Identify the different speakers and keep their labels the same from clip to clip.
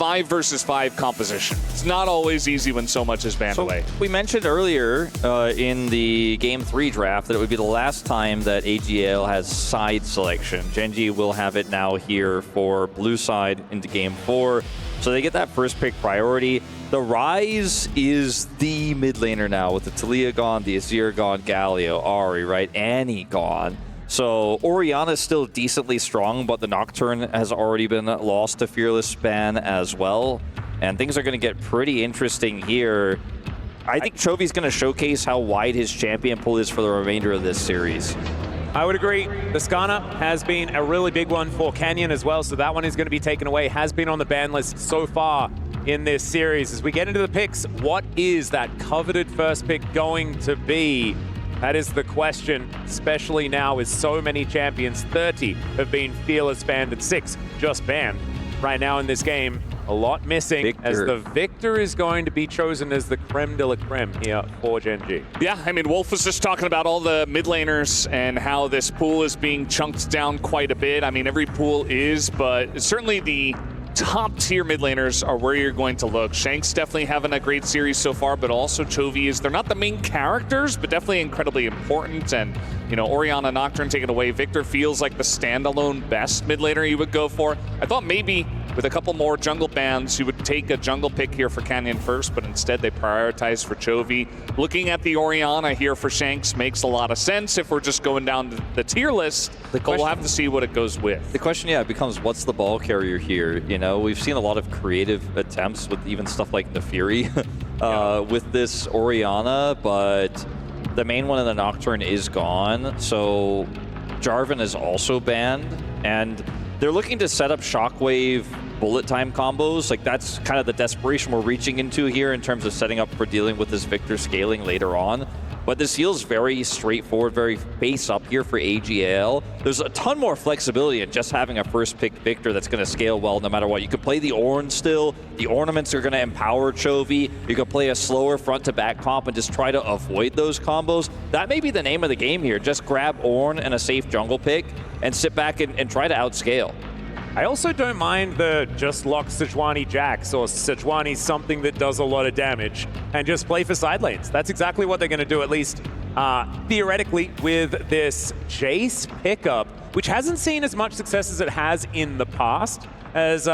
Speaker 1: 5 versus 5 composition. It's not always easy when so much is banned away.
Speaker 2: We mentioned earlier in the Game 3 draft that it would be the last time that AGL has side selection. GENG will have it now here for blue side into Game 4. So they get that first pick priority. The Rise is the mid laner now with the Talia gone, the Azir gone, Galio, Ahri, right? Annie gone. So Orianna is still decently strong, but the Nocturne has already been lost to Fearless Span as well. And things are going to get pretty interesting here. I think Chovy's going to showcase how wide his champion pool is for the remainder of this series.
Speaker 3: I would agree. The Skarner has been a really big one for Canyon as well, so that one is going to be taken away. Has been on the ban list so far in this series. As we get into the picks, what is that coveted first pick going to be? That is the question, especially now with so many champions. 30 have been Fearless banned and 6 just banned. Right now in this game, a lot missing Victor. As the Victor is going to be chosen as the creme de la creme here for GENG.
Speaker 1: Yeah, I mean, Wolf was just talking about all the mid laners and how this pool is being chunked down quite a bit. I mean, every pool is, but certainly the top tier mid laners are where you're going to look. Shank's definitely having a great series so far, but also Chovy is, they're not the main characters, but definitely incredibly important. And, you know, Orianna, Nocturne taken away. Victor feels like the standalone best mid laner you would go for. I thought maybe with a couple more jungle bans, you would take a jungle pick here for Canyon first, but instead they prioritized for Chovy. Looking at the Orianna here for Shanks makes a lot of sense if we're just going down the tier list, but we'll have to see what it goes with.
Speaker 2: The question, yeah, becomes what's the ball carrier here? You know, we've seen a lot of creative attempts with even stuff like the Fury with this Orianna, but the main one in the Nocturne is gone, so Jarvan is also banned, and they're looking to set up Shockwave bullet time combos. Like, that's kind of the desperation we're reaching into here in terms of setting up for dealing with this Victor scaling later on. But this feels very straightforward, very face up here for AGL. There's a ton more flexibility in just having a first pick Victor that's going to scale well no matter what. You could play the Ornn still. The ornaments are going to empower Chovy. You could play a slower front to back comp and just try to avoid those combos. That may be the name of the game here. Just grab Ornn and a safe jungle pick and sit back and try to outscale.
Speaker 3: I also don't mind the just lock Sejuani Jax or Sejuani something that does a lot of damage and just play for side lanes. That's exactly what they're going to do, at least theoretically, with this Jace pickup, which hasn't seen as much success as it has in the past. As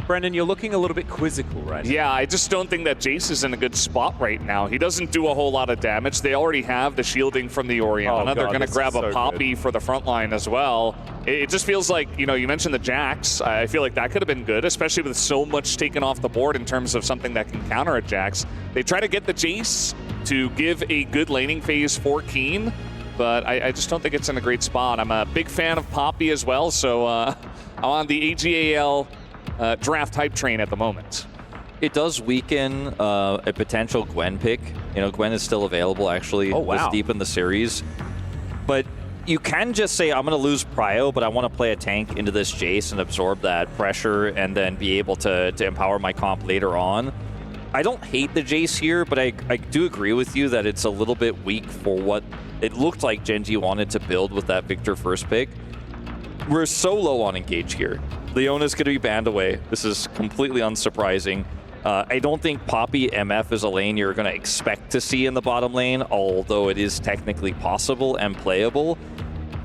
Speaker 3: Brendan, you're looking a little bit quizzical right now.
Speaker 1: Yeah, I just don't think that Jace is in a good spot right now. He doesn't do a whole lot of damage. They already have the shielding from the Orianna. They're going to grab a Poppy for the front line as well. It just feels like, you know, you mentioned the Jax. I feel like that could have been good, especially with so much taken off the board in terms of something that can counter a Jax. They try to get the Jace to give a good laning phase for Keen, but I just don't think it's in a great spot. I'm a big fan of Poppy as well, so I'm on the AGAL draft hype train at the moment.
Speaker 2: It does weaken a potential Gwen pick. You know, Gwen is still available, actually, this deep in the series. But you can just say, I'm going to lose Prio, but I want to play a tank into this Jace and absorb that pressure and then be able to empower my comp later on. I don't hate the Jace here, but I do agree with you that it's a little bit weak for what it looked like GENG wanted to build with that Victor first pick. We're so low on engage here. Leona's going to be banned away. This is completely unsurprising. I don't think Poppy MF is a lane you're going to expect to see in the bottom lane, although it is technically possible and playable.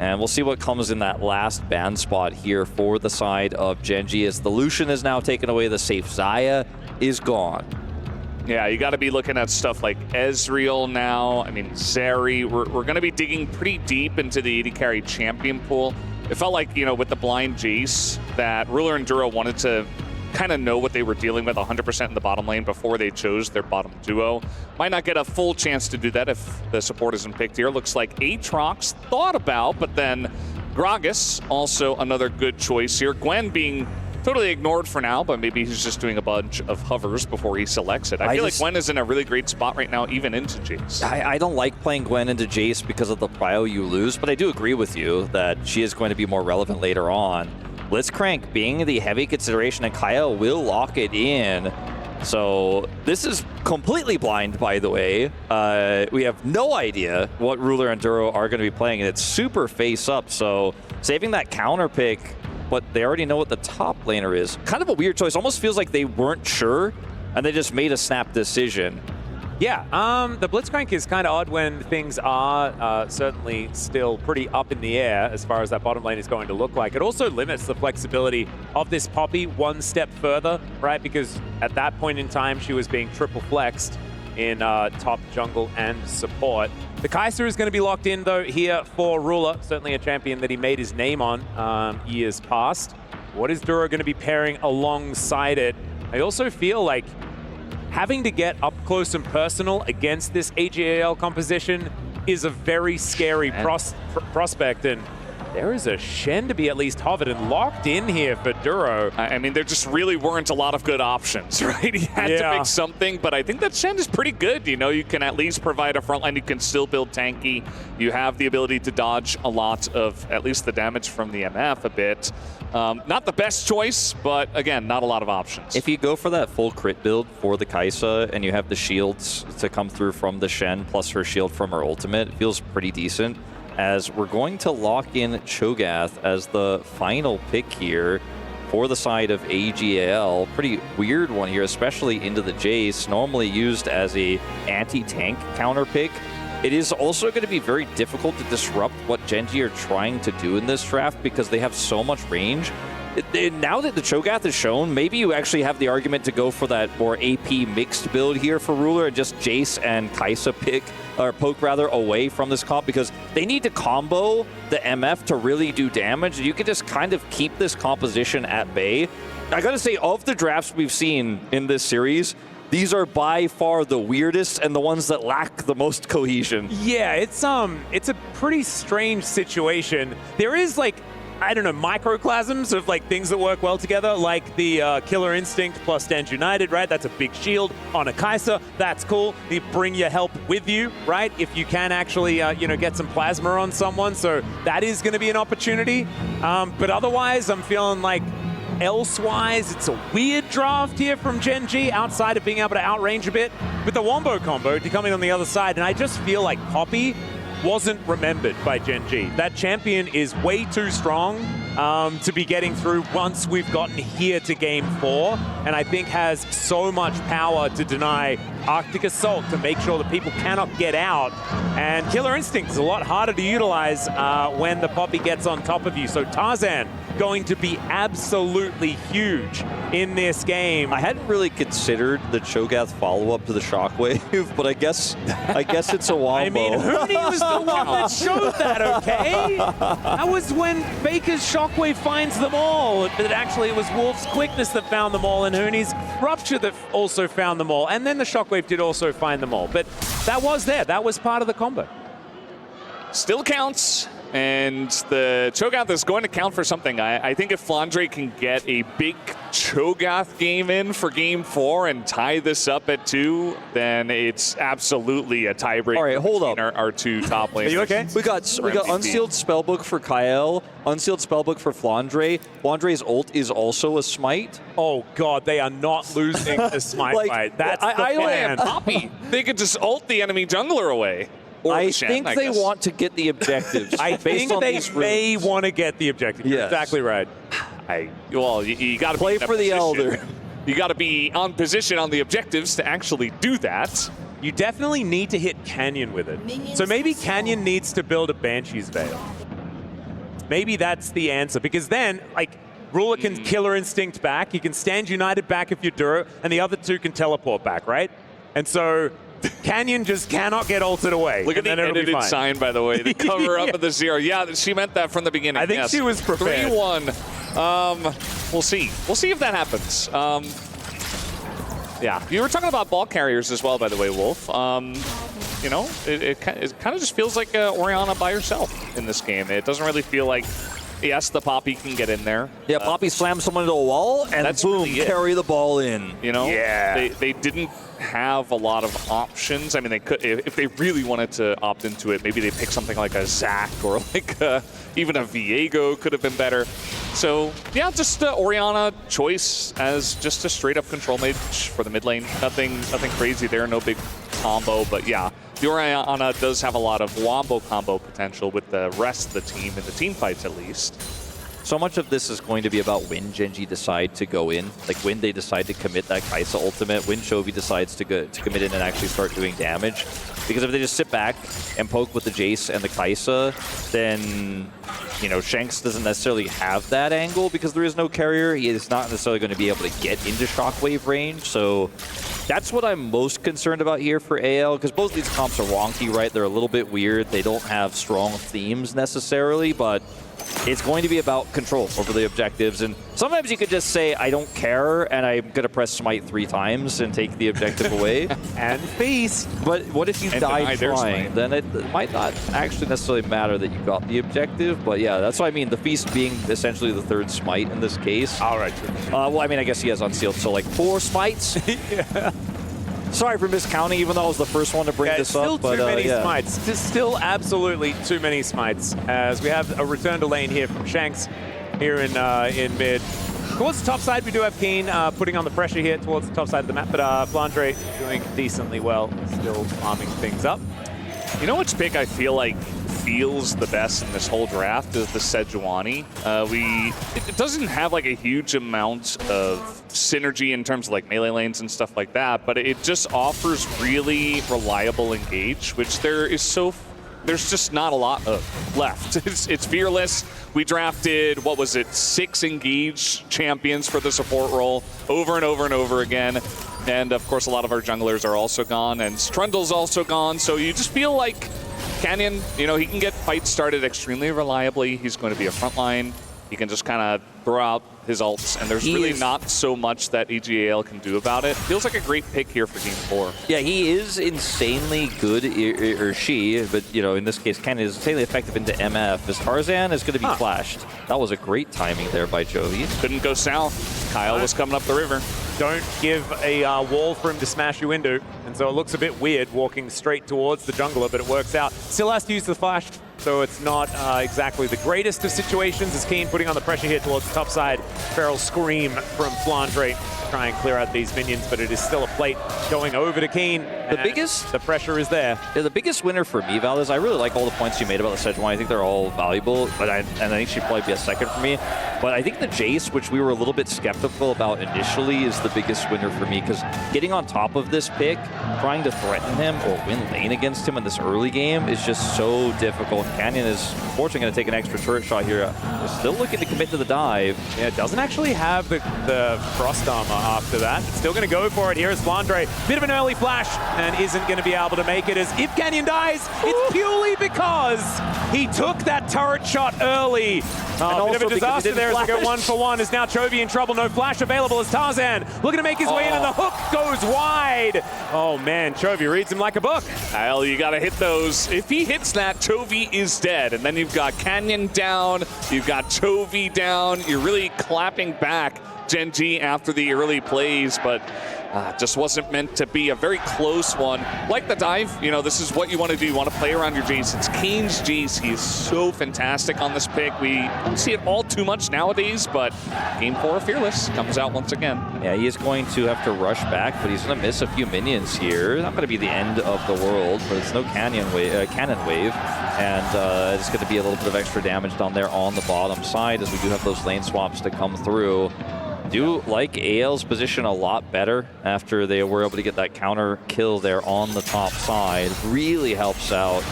Speaker 2: And we'll see what comes in that last ban spot here for the side of GENG, as the Lucian is now taken away. The safe Xayah is gone.
Speaker 1: Yeah, you got to be looking at stuff like Ezreal now. I mean, Zeri. We're going to be digging pretty deep into the AD carry champion pool. It felt like, you know, with the blind Jace, that Ruler and Duro wanted to kind of know what they were dealing with 100% in the bottom lane before they chose their bottom duo. Might not get a full chance to do that if the support isn't picked here. Looks like Aatrox thought about, but then Gragas, also another good choice here. Gwen being totally ignored for now, but maybe he's just doing a bunch of hovers before he selects it. I feel like Gwen is in a really great spot right now, even into Jace.
Speaker 2: I don't like playing Gwen into Jace because of the prio you lose, but I do agree with you that she is going to be more relevant later on. Blitzcrank being the heavy consideration, and Kyle will lock it in. So this is completely blind, by the way. We have no idea what Ruler and Duro are going to be playing, and it's super face up. So saving that counter pick but they already know what the top laner is. Kind of a weird choice. Almost feels like they weren't sure, and they just made a snap decision.
Speaker 3: Yeah, the Blitzcrank is kind of odd when things are certainly still pretty up in the air as far as that bottom lane is going to look like. It also limits the flexibility of this Poppy one step further, right? Because at that point in time, she was being triple flexed in top jungle and support. The Kai'Sa is going to be locked in, though, here for Ruler. Certainly a champion that he made his name on years past. What is Duro going to be pairing alongside it? I also feel like having to get up close and personal against this AGAL composition is a very scary prospect, and there is a Shen to be at least hovered and locked in here for Duro.
Speaker 1: I mean, there just really weren't a lot of good options, right? He had to pick something, but I think that Shen is pretty good. You know, you can at least provide a front line. You can still build tanky. You have the ability to dodge a lot of at least the damage from the MF a bit. Not the best choice, but again, not a lot of options.
Speaker 2: If you go for that full crit build for the Kai'Sa and you have the shields to come through from the Shen plus her shield from her ultimate, it feels pretty decent. As we're going to lock in Cho'Gath as the final pick here for the side of AGAL. Pretty weird one here, especially into the Jace, normally used as a anti-tank counter pick. It is also going to be very difficult to disrupt what GENG are trying to do in this draft because they have so much range. Now that the Cho'Gath is shown, maybe you actually have the argument to go for that more AP mixed build here for Ruler and just Jace and Kai'Sa poke away from this comp because they need to combo the MF to really do damage. You can just kind of keep this composition at bay. I gotta say, of the drafts we've seen in this series, these are by far the weirdest and the ones that lack the most cohesion.
Speaker 3: Yeah, it's a pretty strange situation. There is like, I don't know, microclasms of like things that work well together, like the Killer Instinct plus Stand United, right? That's a big shield on a Kai'Sa. That's cool. You bring your help with you, right? If you can actually, get some plasma on someone. So that is going to be an opportunity. But otherwise, I'm feeling like elsewise, it's a weird draft here from GENG outside of being able to outrange a bit with the Wombo combo coming on the other side. And I just feel like Poppy wasn't remembered by GENG. That champion is way too strong to be getting through once we've gotten here to Game 4, and I think has so much power to deny Arctic Assault to make sure that people cannot get out. And Killer Instinct is a lot harder to utilize when the Poppy gets on top of you. So Tarzan going to be absolutely huge in this game.
Speaker 2: I hadn't really considered the Cho'Gath follow-up to the Shockwave, but I guess it's a wombo.
Speaker 3: I mean, Huni was the one that showed that, okay? That was when Faker's Shockwave finds them all. But actually, it was Wolf's quickness that found them all, and Huni's Rupture that also found them all. And then the Shockwave did also find them all. But that was there. That was part of the combo.
Speaker 1: Still counts. And the Cho'Gath is going to count for something. I think if Flandre can get a big Cho'Gath game in for Game 4 and tie this up at 2, then it's absolutely a tiebreaker.
Speaker 2: All right, hold up.
Speaker 1: Our two top lanes.
Speaker 3: Are you okay?
Speaker 2: We got Unsealed Spellbook for Kael, Unsealed Spellbook for Flandre. Flandre's ult is also a smite.
Speaker 3: Oh, God, they are not losing the smite fight. That's the plan.
Speaker 1: Poppy. They could just ult the enemy jungler away.
Speaker 2: I think they want to get the objectives.
Speaker 3: I think they may want to get the objective. You're exactly right.
Speaker 1: You got to
Speaker 2: play for the Elder.
Speaker 1: You got to be on position on the objectives to actually do that.
Speaker 3: You definitely need to hit Canyon with it. So maybe Canyon needs to build a Banshee's Veil. Maybe that's the answer, because then, like, Ruler can Killer Instinct back, he can Stand United back if you're Duro, and the other two can teleport back, right? And so Canyon just cannot get ulted away.
Speaker 1: Look at the edited sign, by the way, the cover up of the 0. Yeah, she meant that from the beginning.
Speaker 3: I think she was prepared.
Speaker 1: 3-1. We'll see. We'll see if that happens. Yeah, you were talking about ball carriers as well, by the way, Wolf. It kind of just feels like Orianna by herself in this game. It doesn't really feel like, yes, the Poppy can get in there.
Speaker 2: Yeah, Poppy slams someone into a wall, and that's boom, really carry the ball in.
Speaker 1: They didn't have a lot of options. I mean, they could, if they really wanted to opt into it, maybe they pick something like a Zac or like even a Viego could have been better. So yeah, just Orianna choice as just a straight up control mage for the mid lane. Nothing crazy there, no big combo, but yeah, the Orianna does have a lot of wombo combo potential with the rest of the team in the team fights at least.
Speaker 2: so much of this is going to be about when GENG decide to go in, like when they decide to commit that Kai'Sa ultimate, when Chovy decides to commit in and actually start doing damage. Because if they just sit back and poke with the Jace and the Kai'Sa, then, you know, Shanks doesn't necessarily have that angle because there is no carrier. He is not necessarily going to be able to get into Shockwave range. So that's what I'm most concerned about here for AL, because both of these comps are wonky, right? They're a little bit weird. They don't have strong themes necessarily, but it's going to be about control over the objectives. And sometimes you could just say, I don't care, and I'm going to press Smite 3 times and take the objective away.
Speaker 3: And feast.
Speaker 2: But what if you die trying? Then it might not actually necessarily matter that you got the objective. But yeah, that's what I mean. The feast being essentially the 3rd Smite in this case.
Speaker 3: All right.
Speaker 2: Well, I mean, I guess he has unsealed, so like 4 Smites?
Speaker 3: Yeah.
Speaker 2: Sorry for miscounting, even though I was the first one to bring this up.
Speaker 3: Still too many smites. Still absolutely too many smites. As we have a return to lane here from Shanks here in mid. Towards the top side, we do have Keen putting on the pressure here towards the top side of the map, but Flandre doing decently well, still farming things up.
Speaker 1: You know which pick I feel like feels the best in this whole draft is the Sejuani. It doesn't have like a huge amount of synergy in terms of like melee lanes and stuff like that, but it just offers really reliable engage, which there's just not a lot of left. It's fearless. We drafted, what was it, 6 engage champions for the support role over and over and over again. And of course, a lot of our junglers are also gone, and Strundle's also gone. So you just feel like Canyon, you know, he can get fights started extremely reliably. He's going to be a frontline. He can just kind of throw out his ults, and there's really not so much that EGAL can do about it. Feels like a great pick here for Game 4.
Speaker 2: Yeah, he is insanely good, or she, but, you know, in this case, Canyon is insanely effective into MF, as Tarzan is going to be flashed. That was a great timing there by Chovy.
Speaker 1: Couldn't go south. Kyle was coming up the river.
Speaker 3: Don't give a wall for him to smash you into, and so it looks a bit weird walking straight towards the jungler, but it works out. Still has to use the flash, so it's not exactly the greatest of situations. As Keen putting on the pressure here towards the top side. Feral Scream from Flandre try and clear out these minions, but it is still a plate going over to Keen. The pressure is there.
Speaker 2: Yeah, the biggest winner for me, Val, is I really like all the points you made about the Sejuani. I think they're all valuable, but I think she'd probably be a second for me. But I think the Jace, which we were a little bit skeptical about initially, is the biggest winner for me, because getting on top of this pick, trying to threaten him or win lane against him in this early game is just so difficult. Canyon is unfortunately going to take an extra turret shot here. They're still looking to commit to the dive.
Speaker 3: Yeah, it doesn't actually have the frost armor after that. It's still going to go for it. Here is Flandre. Bit of an early flash and isn't going to be able to make it, as if Canyon dies, it's purely because he took that turret shot early. Oh, bit of a disaster there as we go 1-for-1. Is now Chovy in trouble. No flash available as Tarzan looking to make his way in, and the hook goes wide. Oh man, Chovy reads him like a book.
Speaker 1: Kyle, you got to hit those. If he hits that, Chovy is dead. And then you've got Canyon down, you've got Chovy down. You're really clapping back GENG after the early plays, but just wasn't meant to be a very close one. Like the dive, you know, this is what you want to do. You want to play around your Jace. It's Keen's Jace. He is so fantastic on this pick. We don't see it all too much nowadays, but Game 4 Fearless comes out once again.
Speaker 2: Yeah, he is going to have to rush back, but he's going to miss a few minions here. Not going to be the end of the world, but it's no cannon wave, and it's going to be a little bit of extra damage down there on the bottom side, as we do have those lane swaps to come through. Do like AL's position a lot better after they were able to get that counter kill there on the top side. Really helps out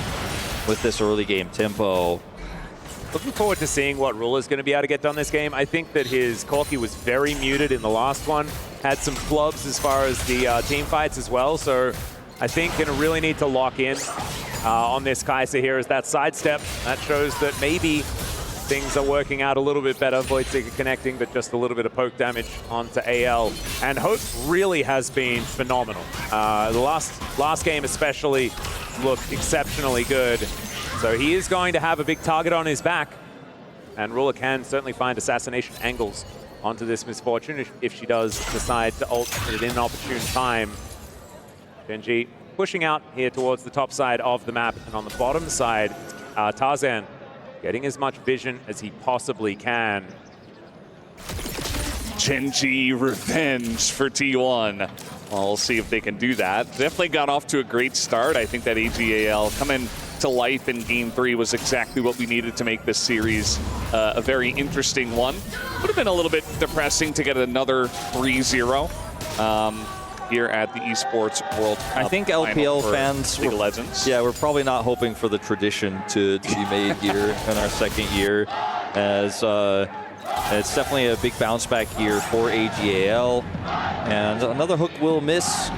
Speaker 2: with this early game tempo.
Speaker 3: Looking forward to seeing what Ruler's going to be able to get done this game. I think that his Corki was very muted in the last one. Had some flubs as far as the team fights as well. So I think going to really need to lock in on this Kai'Sa here as that sidestep. That shows that maybe things are working out a little bit better. Voidseeker connecting, but just a little bit of poke damage onto AL. And Hope really has been phenomenal. The last game especially looked exceptionally good. So he is going to have a big target on his back. And Ruler can certainly find assassination angles onto this Misfortune if she does decide to ult at an inopportune time. GENG pushing out here towards the top side of the map. And on the bottom side, Tarzan getting as much vision as he possibly can.
Speaker 1: GENG revenge for T1. Well, we'll see if they can do that. Definitely got off to a great start. I think that EGAL coming to life in Game 3 was exactly what we needed to make this series a very interesting one. Would have been a little bit depressing to get another 3-0 here at the Esports World Cup.
Speaker 2: I think LPL fans,
Speaker 1: League of Legends.
Speaker 2: Yeah, we're probably not hoping for the tradition to be made here in our second year, as it's definitely a big bounce back here for AGAL, and another hook will miss.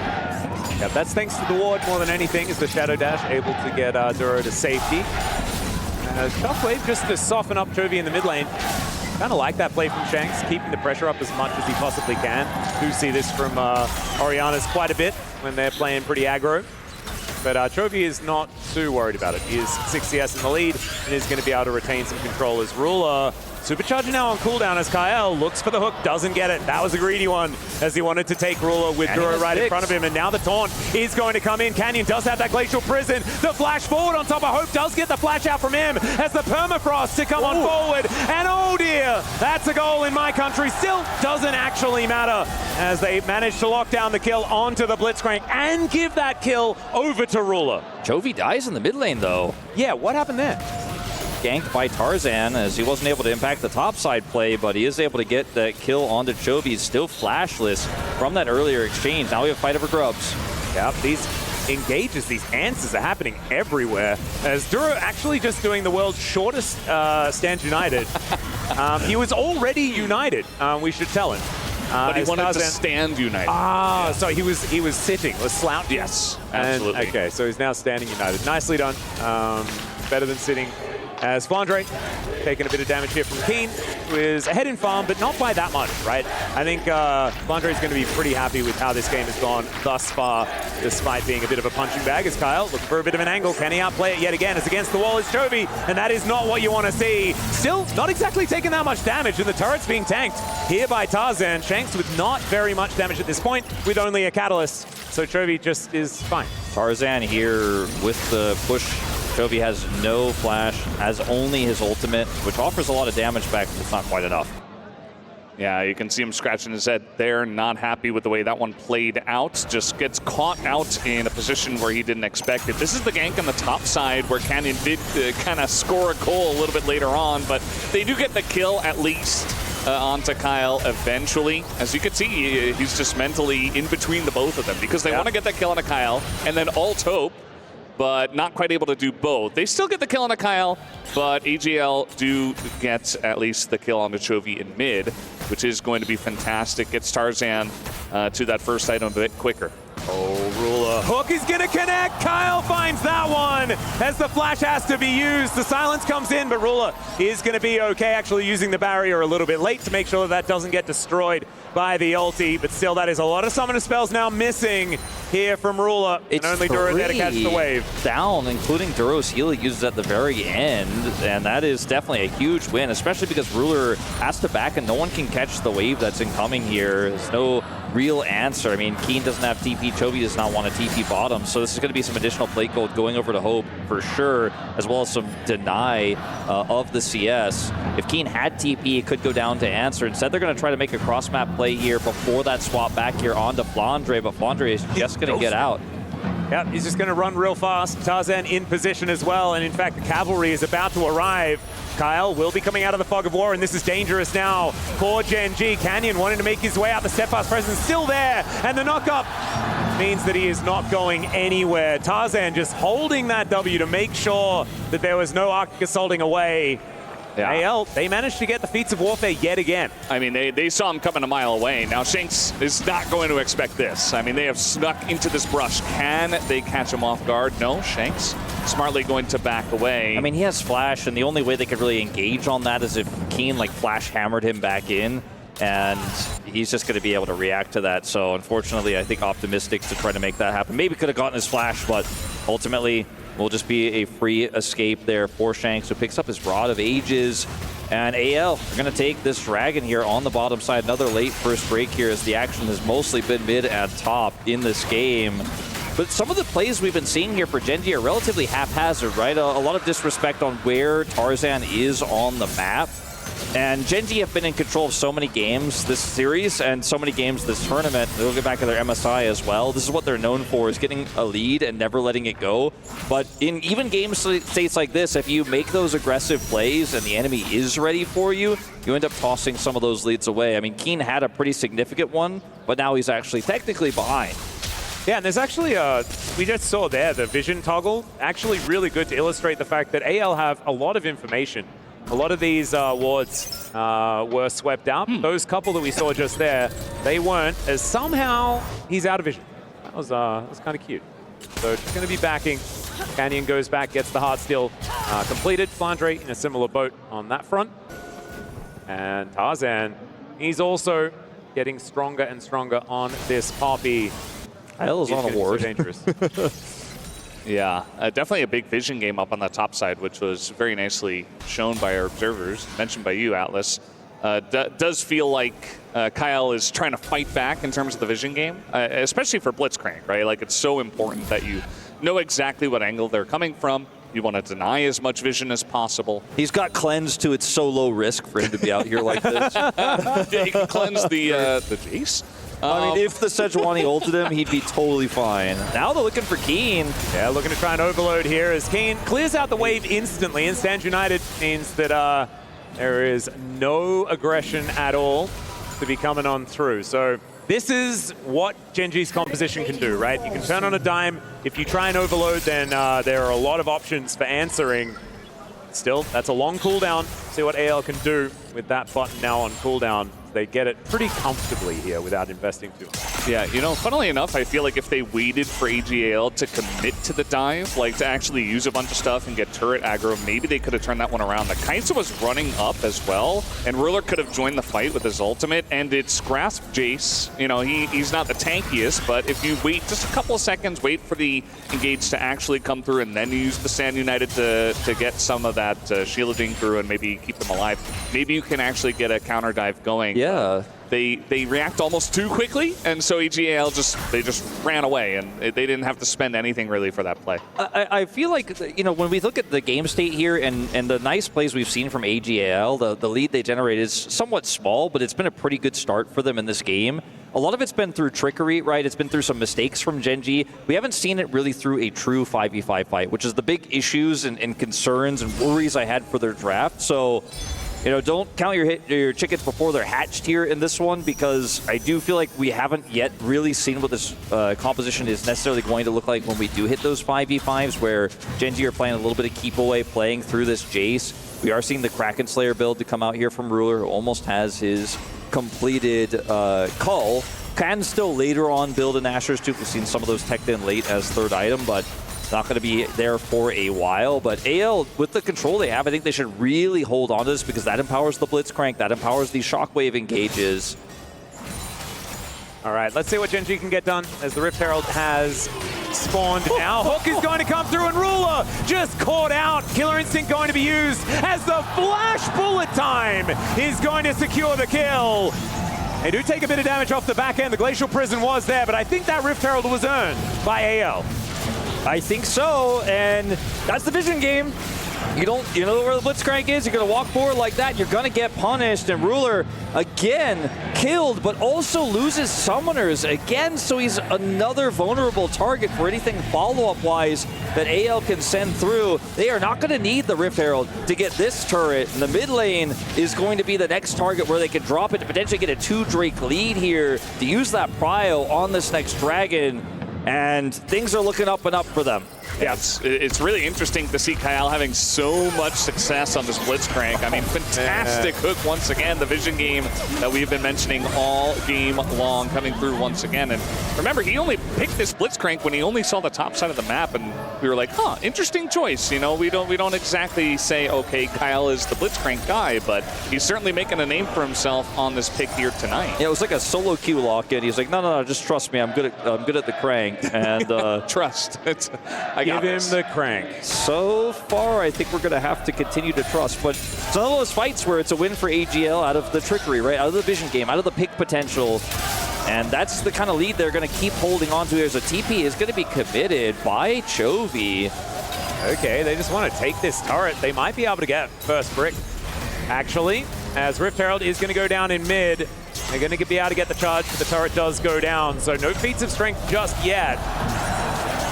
Speaker 3: Yeah, that's thanks to the ward more than anything, is the Shadow Dash able to get Duro to safety. Tough wave just to soften up Chovy in the mid lane. Kind of like that play from Shanks, keeping the pressure up as much as he possibly can. Do see this from Oriana's quite a bit when they're playing pretty aggro. But Chovy is not too worried about it. He is 6 CS in the lead and is going to be able to retain some control as Ruler. Supercharger now on cooldown as Kyle looks for the hook, doesn't get it. That was a greedy one as he wanted to take Ruler with Duro right in front of him. And now the taunt is going to come in. Canyon does have that Glacial Prison. The flash forward on top of Hope does get the flash out from him as the permafrost to come on forward. And oh dear, that's a goal in my country. Still doesn't actually matter as they manage to lock down the kill onto the Blitzcrank and give that kill over to Ruler.
Speaker 2: Chovy dies in the mid lane though.
Speaker 3: Yeah, what happened there?
Speaker 2: Ganked by Tarzan as he wasn't able to impact the topside play, but he is able to get that kill onto Chovy. He's still flashless from that earlier exchange. Now we have fight over grubs.
Speaker 3: Yep, these engages, these answers are happening everywhere. As Duro actually just doing the world's shortest stand united. He was already united, we should tell him.
Speaker 1: But he wanted to stand united.
Speaker 3: Ah, so he was sitting, was slouching.
Speaker 1: Yes, absolutely.
Speaker 3: And, okay, so he's now standing united. Nicely done. Better than sitting. As Flandre taking a bit of damage here from Keen, who is ahead in farm, but not by that much, right? I think Flandre is going to be pretty happy with how this game has gone thus far, despite being a bit of a punching bag. As Kyle looking for a bit of an angle. Can he outplay it yet again? As against the wall is Chovy, and that is not what you want to see. Still not exactly taking that much damage, and the turret's being tanked here by Tarzan. Shanks with not very much damage at this point, with only a catalyst. So Chovy just is fine.
Speaker 2: Tarzan here with the push. Chovy has no flash, has only his ultimate, which offers a lot of damage back, but it's not quite enough.
Speaker 1: Yeah, you can see him scratching his head there, not happy with the way that one played out. Just gets caught out in a position where he didn't expect it. This is the gank on the top side where Canyon did kind of score a goal a little bit later on, but they do get the kill at least onto Kyle eventually. As you can see, he's just mentally in between the both of them because they want to get that kill onto Kyle and then ult Hope, but not quite able to do both. They still get the kill on a Kyle, but AGL do get at least the kill on the Chovy in mid, which is going to be fantastic. Gets Tarzan to that first item a bit quicker.
Speaker 3: Oh, Ruler. Hook is going to connect. Kyle finds that one as the flash has to be used. The silence comes in, but Ruler is going to be okay, actually using the barrier a little bit late to make sure that doesn't get destroyed by the ulti. But still, that is a lot of summoner spells now missing here from Ruler.
Speaker 2: It's
Speaker 3: and only Duro there to catch the wave.
Speaker 2: Down, including Duro's heal he uses at the very end. And that is definitely a huge win, especially because Ruler has to back and no one can catch the wave that's incoming here. There's no real answer. I mean, Keen doesn't have TP. Chovy does not want a TP bottom. So this is going to be some additional plate gold going over to Hope for sure, as well as some deny of the CS. If Keen had TP, it could go down to answer. Instead, they're going to try to make a cross-map play here before that swap back here onto Flandre, but Flandre is just going to get out.
Speaker 3: Yep, he's just going to run real fast. Tarzan in position as well, and in fact, the cavalry is about to arrive. Kyle will be coming out of the fog of war, and this is dangerous now for GENG. Canyon wanting to make his way out. The steadfast presence still there, and the knock-up means that he is not going anywhere. Tarzan just holding that W to make sure that there was no Arctic assaulting away. Yeah. AL, they managed to get the feats of warfare yet again.
Speaker 1: I mean, they saw him coming a mile away. Now, Shanks is not going to expect this. I mean, they have snuck into this brush. Can they catch him off guard? No, Shanks smartly going to back away.
Speaker 2: I mean, he has flash, and the only way they could really engage on that is if Keen, like, flash hammered him back in, and he's just going to be able to react to that. So, unfortunately, I think optimistic to try to make that happen. Maybe could have gotten his flash, but ultimately will just be a free escape there for Shanks, who picks up his Rod of Ages. And AL are going to take this Dragon here on the bottom side. Another late first break here as the action has mostly been mid and top in this game. But some of the plays we've been seeing here for GENG are relatively haphazard, right? A lot of disrespect on where Tarzan is on the map. And GENG have been in control of so many games this series and so many games this tournament. They'll get back to their MSI as well. This is what they're known for, is getting a lead and never letting it go. But in even game states like this, if you make those aggressive plays and the enemy is ready for you, you end up tossing some of those leads away. I mean, Keen had a pretty significant one, but now he's actually technically behind.
Speaker 3: Yeah, and there's actually, we just saw there, the vision toggle, actually really good to illustrate the fact that AL have a lot of information. A lot of these wards were swept out. Those couple that we saw just there, they weren't, as somehow he's out of vision. That was kind of cute. So just going to be backing. Canyon goes back, gets the Heartsteel completed. Flandre in a similar boat on that front. And Tarzan, he's also getting stronger and stronger on this Poppy.
Speaker 2: Hell is on a ward.
Speaker 3: So dangerous.
Speaker 1: Yeah, definitely a big vision game up on the top side, which was very nicely shown by our observers, mentioned by you, Atlas. Does feel like Kyle is trying to fight back in terms of the vision game, especially for Blitzcrank, right? Like, it's so important that you know exactly what angle they're coming from. You want to deny as much vision as possible.
Speaker 2: He's got cleanse to it's so low risk for him to be out here like this.
Speaker 1: Yeah, he can cleanse the Jace.
Speaker 2: I mean, if the Sejuani ulted him, he'd be totally fine. Now they're looking for Keen.
Speaker 3: Yeah, looking to try and overload here as Keen clears out the wave instantly, and Stand United means that there is no aggression at all to be coming on through. So this is what GENG's composition can do, right? You can turn on a dime. If you try and overload, then there are a lot of options for answering. Still, that's a long cooldown. See what AL can do with that button now on cooldown. They get it pretty comfortably here without investing too much.
Speaker 1: Yeah, you know, funnily enough, I feel like if they waited for AGAL to commit to the dive, like to actually use a bunch of stuff and get turret aggro, maybe they could have turned that one around. The Kaisa was running up as well, and Ruler could have joined the fight with his ultimate, and it's grasp Jace. You know, he's not the tankiest, but if you wait just a couple of seconds, wait for the engage to actually come through, and then use the Stand United to get some of that shielding through and maybe keep them alive, maybe you can actually get a counter dive going.
Speaker 2: Yeah.
Speaker 1: They react almost too quickly, and so EGAL just ran away, and they didn't have to spend anything really for that play.
Speaker 2: I feel like, you know, when we look at the game state here and the nice plays we've seen from AGAL, the lead they generated is somewhat small, but it's been a pretty good start for them in this game. A lot of it's been through trickery, right? It's been through some mistakes from GENG. We haven't seen it really through a true 5v5 fight, which is the big issues and concerns and worries I had for their draft. So, you know, don't count your chickens before they're hatched here in this one, because I do feel like we haven't yet really seen what this composition is necessarily going to look like when we do hit those 5v5s, where GENG are playing a little bit of keep away, playing through this Jace. We are seeing the Kraken Slayer build to come out here from Ruler, who almost has his completed Cull. Can still later on build an Asher's Tooth. We've seen some of those teched in late as third item, but not going to be there for a while. But AL, with the control they have, I think they should really hold on to this, because that empowers the Blitzcrank, that empowers these Shockwave engages.
Speaker 3: All right, let's see what GENG can get done as the Rift Herald has spawned now. Hook is going to come through, and Ruler just caught out. Killer Instinct going to be used as the flash bullet time is going to secure the kill. They do take a bit of damage off the back end. The Glacial Prison was there, but I think that Rift Herald was earned by AL.
Speaker 2: I think so, and that's the vision game. You know where the Blitzcrank is, you're gonna walk forward like that, you're gonna get punished, and Ruler, again, killed, but also loses summoners again, so he's another vulnerable target for anything follow-up wise that AL can send through. They are not gonna need the Rift Herald to get this turret, and the mid lane is going to be the next target where they can drop it to potentially get a 2 Drake lead here, to use that prio on this next dragon, and things are looking up and up for them.
Speaker 1: Yeah, it's really interesting to see Kyle having so much success on this Blitzcrank. I mean, fantastic hook once again. The vision game that we've been mentioning all game long coming through once again. And remember, he only picked this Blitzcrank when he only saw the top side of the map, and we were like, huh, interesting choice. You know, we don't exactly say, okay, Kyle is the Blitzcrank guy, but he's certainly making a name for himself on this pick here tonight.
Speaker 2: Yeah, it was like a solo Q lock-in. He's like, no, just trust me. I'm good at the crank. And
Speaker 1: trust.
Speaker 3: Give him the crank.
Speaker 2: So far, I think we're going to have to continue to trust. But it's one of those fights where it's a win for AGL out of the trickery, right? Out of the vision game, out of the pick potential. And that's the kind of lead they're going to keep holding on to here. So TP is going to be committed by Chovy.
Speaker 3: Okay, they just want to take this turret. They might be able to get first brick, actually. as Rift Herald is going to go down in mid. They're going to be able to get the charge, but the turret does go down. So no feats of strength just yet,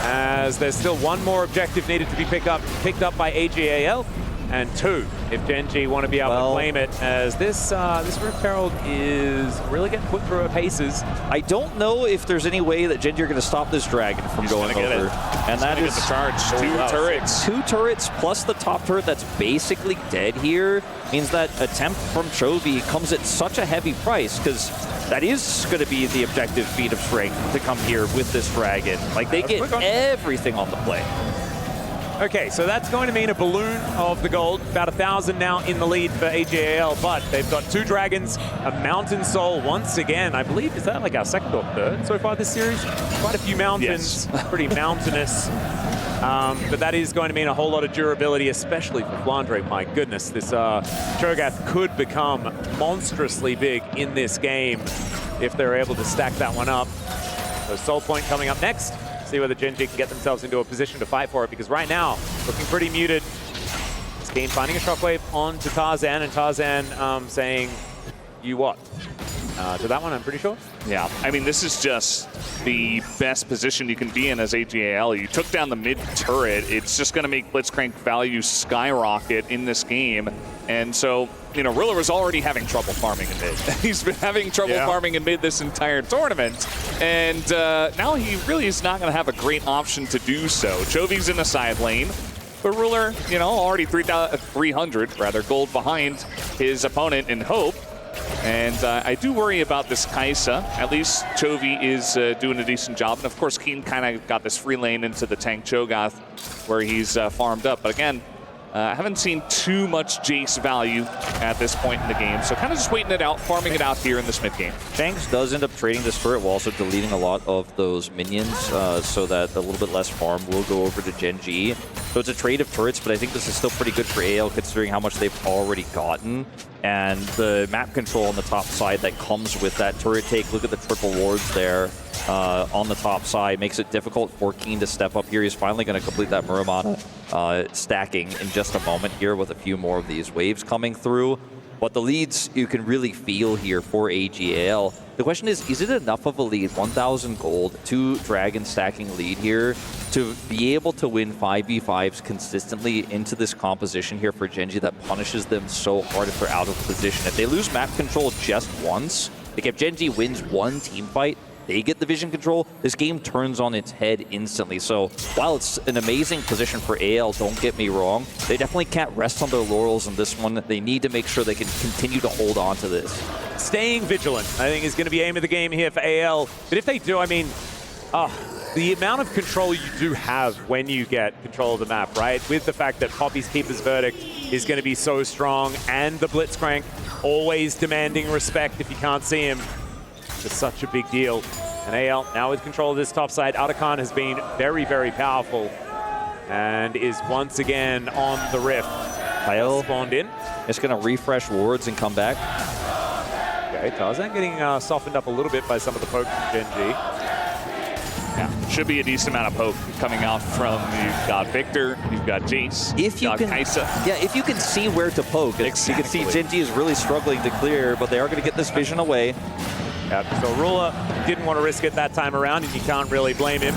Speaker 3: as there's still one more objective needed to be picked up by AGAL, and 2 if GENG want to be able to claim it, as this Rift Herald is really getting put through her paces.
Speaker 2: I don't know if there's any way that GENG are going to stop this dragon from going over. And that is
Speaker 1: the charge. Two turrets.
Speaker 2: 2 turrets plus the top turret that's basically dead here means that attempt from Chovy comes at such a heavy price, because that is going to be the objective feat of strength to come here with this dragon. Like, they get everything on the play.
Speaker 3: Okay, so that's going to mean a balloon of the gold, about 1,000 now in the lead for AGAL, but they've got 2 dragons, a mountain soul once again. I believe, is that like our second or third so far this series? Quite a few mountains, yes. Pretty mountainous. But that is going to mean a whole lot of durability, especially for Flandre. My goodness, this Cho'Gath could become monstrously big in this game if they're able to stack that one up. So Soul Point coming up next. See whether GENG can get themselves into a position to fight for it, because right now, looking pretty muted. Skeen finding a shockwave onto Tarzan, and Tarzan saying, "You what?" To that one, I'm pretty sure.
Speaker 1: Yeah, I mean, this is just the best position you can be in as AGAL. You took down the mid turret. It's just going to make Blitzcrank value skyrocket in this game. And so, you know, Rilla was already having trouble farming in mid. He's been having trouble farming in mid this entire tournament. And now he really is not going to have a great option to do so. Chovy's in the side lane. But Ruler, you know, already 300 gold behind his opponent in Hope. And I do worry about this Kai'Sa. At least Chovy is doing a decent job. And of course, Keen kind of got this free lane into the tank Cho'Gath where he's farmed up. But again, I haven't seen too much Jace value at this point in the game. So kind of just waiting it out, farming it out here in this mid game.
Speaker 2: Shanks does end up trading this turret while also deleting a lot of those minions so that a little bit less farm will go over to GENG. So it's a trade of turrets, but I think this is still pretty good for AL considering how much they've already gotten. And the map control on the top side that comes with that turret take. Look at the triple wards there on the top side. Makes it difficult for Keen to step up here. He's finally going to complete that Muramata stacking in just a moment here with a few more of these waves coming through. But the leads you can really feel here for AGAL. The question is it enough of a lead? 1,000 gold, 2 dragon stacking lead here to be able to win 5v5s consistently into this composition here for GENG that punishes them so hard if they're out of position. If they lose map control just once, like if GENG wins one team fight, they get the vision control, this game turns on its head instantly. So while it's an amazing position for AL, don't get me wrong, they definitely can't rest on their laurels in this one. They need to make sure they can continue to hold on to this.
Speaker 3: Staying vigilant, I think, is going to be aim of the game here for AL. But if they do, I mean, the amount of control you do have when you get control of the map, right? With the fact that Poppy's Keeper's Verdict is going to be so strong, and the Blitzcrank always demanding respect if you can't see him. It's such a big deal. And AL now with control of this top side. Atakan has been very, very powerful and is once again on the Rift.
Speaker 2: Kyle
Speaker 3: spawned in.
Speaker 2: It's going to refresh wards and come back.
Speaker 3: Okay, Tarzan getting softened up a little bit by some of the poke from GENG.
Speaker 1: Yeah, should be a decent amount of poke coming out from, you've got Victor, you've got Jace,
Speaker 2: if you can,
Speaker 1: Kai'Sa.
Speaker 2: Yeah, if you can see where to poke.
Speaker 1: Exactly.
Speaker 2: You can see GENG is really struggling to clear, but they are going to get this vision away.
Speaker 3: Yeah, so Rula didn't want to risk it that time around, and you can't really blame him.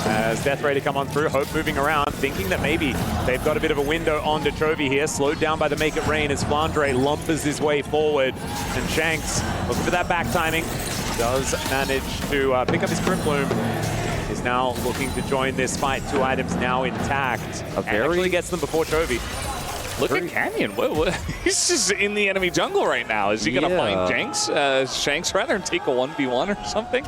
Speaker 3: As Death Ray to come on through, Hope moving around, thinking that maybe they've got a bit of a window onto Chovy here, slowed down by the Make It Rain as Flandre lumbers his way forward. And Shanks, looking for that back timing, does manage to pick up his Crypt Bloom. Is now looking to join this fight, 2 items now intact. Actually gets them before Chovy.
Speaker 1: Look at Canyon. He's just in the enemy jungle right now. Is he going to find Shanks rather and take a 1v1 or something?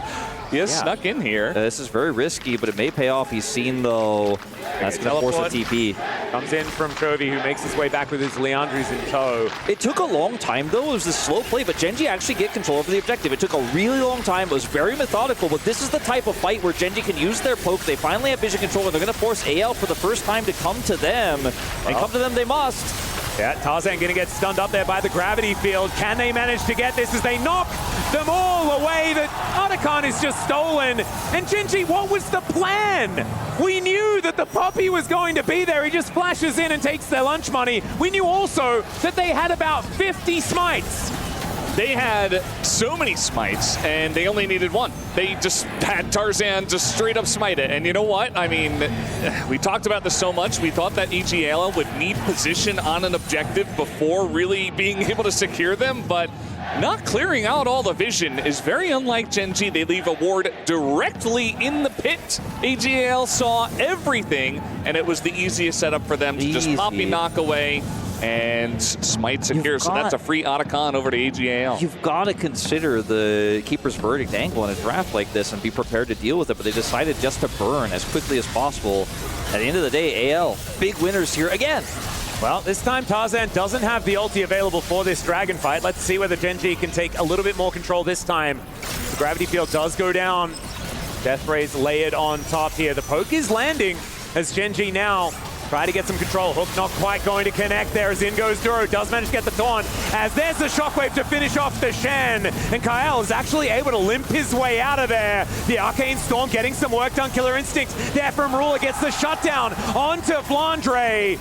Speaker 1: He has snuck in here.
Speaker 2: This is very risky, but it may pay off. He's seen, though. That's going to force a TP.
Speaker 3: Comes in from Chovy, who makes his way back with his Leandries in tow.
Speaker 2: It took a long time, though. It was a slow play, but GENG actually get control over the objective. It took a really long time. It was very methodical, but this is the type of fight where GENG can use their poke. They finally have vision control, and they're going to force AL for the first time to come to them. And come to them they must.
Speaker 3: Yeah, Tarzan gonna get stunned up there by the gravity field. Can they manage to get this as they knock them all away? That Otacon is just stolen. And GENG, what was the plan? We knew that the puppy was going to be there. He just flashes in and takes their lunch money. We knew also that they had about 50 smites.
Speaker 1: They had so many smites, and they only needed one. They just had Tarzan just straight up smite it. And you know what? I mean, we talked about this so much. We thought that EGL would need position on an objective before really being able to secure them, but not clearing out all the vision is very unlike GENG. They leave a ward directly in the pit. AGL saw everything, and it was the easiest setup for them to just poppy knock away and smite secure. So that's a free Otacon over to AGL.
Speaker 2: You've got to consider the Keeper's Verdict angle in a draft like this and be prepared to deal with it, but they decided just to burn as quickly as possible. At the end of the day, AL, big winners here again.
Speaker 3: Well, this time Tarzan doesn't have the ulti available for this dragon fight. Let's see whether GENG can take a little bit more control this time. The gravity field does go down. Death Ray's layered on top here. The poke is landing as GENG now try to get some control. Hook not quite going to connect there as in goes Duro. Does manage to get the taunt as there's the shockwave to finish off the Shen. And Kyle is actually able to limp his way out of there. The Arcane Storm getting some work done. Killer Instinct there from Ruler gets the shutdown onto Flandre.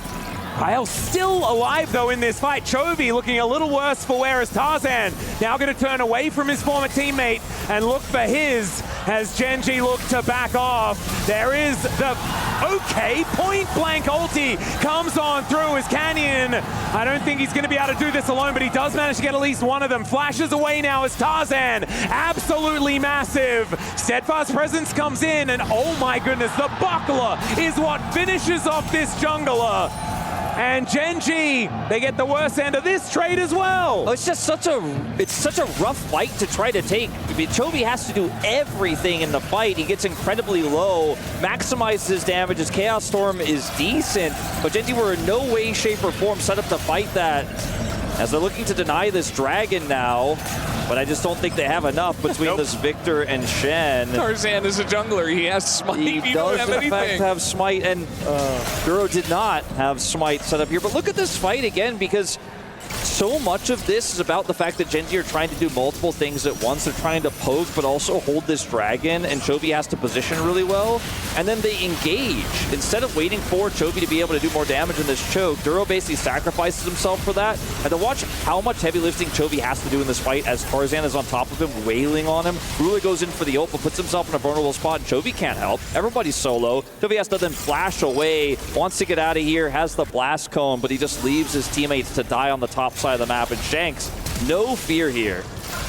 Speaker 3: Kyle still alive, though, in this fight. Chovy looking a little worse for wear as Tarzan now going to turn away from his former teammate and look for his as GENG look to back off. There is the point-blank ulti comes on through as Canyon. I don't think he's going to be able to do this alone, but he does manage to get at least one of them. Flashes away now as Tarzan. Absolutely massive. Steadfast Presence comes in, and oh my goodness, the buckler is what finishes off this jungler. And GENG, they get the worst end of this trade as well.
Speaker 2: Oh, it's just such a rough fight to try to take. I mean, Chovy has to do everything in the fight. He gets incredibly low, maximizes his damage. His Chaos Storm is decent, but GENG were in no way, shape, or form set up to fight that. As they're looking to deny this dragon now, but I just don't think they have enough between this Victor and Shen.
Speaker 1: Tarzan is a jungler. He has smite.
Speaker 2: He does in fact have smite, and Duro did not have smite set up here. But look at this fight again, because so much of this is about the fact that GENG are trying to do multiple things at once. They're trying to poke, but also hold this dragon, and Chovy has to position really well. And then they engage. Instead of waiting for Chovy to be able to do more damage in this choke, Duro basically sacrifices himself for that. And to watch how much heavy lifting Chovy has to do in this fight as Tarzan is on top of him, wailing on him. Ruler goes in for the ult, but puts himself in a vulnerable spot, and Chovy can't help. Everybody's solo. Chovy has to then flash away, wants to get out of here, has the blast cone, but he just leaves his teammates to die on the top side of the map, and Shanks, no fear here.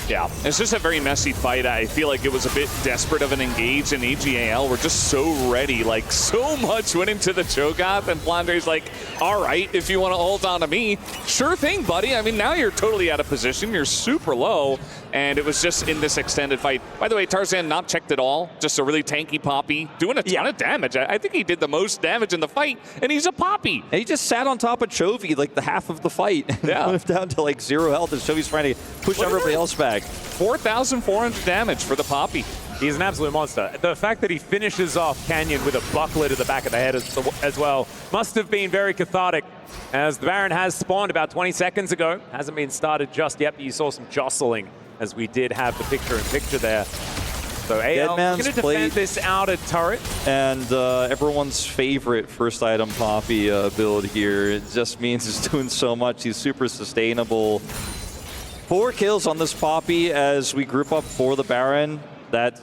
Speaker 1: Yeah, it's just a very messy fight. I feel like it was a bit desperate of an engage, and AGL were just so ready. Like, so much went into the Cho'Gath, and Flandre's like, all right, if you want to ult onto me, sure thing, buddy. I mean, now you're totally out of position. You're super low, and it was just in this extended fight. By the way, Tarzan not checked at all. Just a really tanky Poppy, doing a ton of damage. I think he did the most damage in the fight, and he's a Poppy.
Speaker 2: And he just sat on top of Chovy like the half of the fight.
Speaker 1: Yeah.
Speaker 2: Went down to like 0 health, and Chovy's trying to push everybody else back.
Speaker 1: 4,400 damage for the Poppy.
Speaker 3: He's an absolute monster. The fact that he finishes off Canyon with a buckler to the back of the head as well must have been very cathartic, as the Baron has spawned about 20 seconds ago. Hasn't been started just yet, but you saw some jostling as we did have the picture-in-picture there. So AL going to defend this outer turret.
Speaker 2: And everyone's favorite first item Poppy build here. It just means he's doing so much. He's super sustainable. 4 kills on this Poppy as we group up for the Baron. That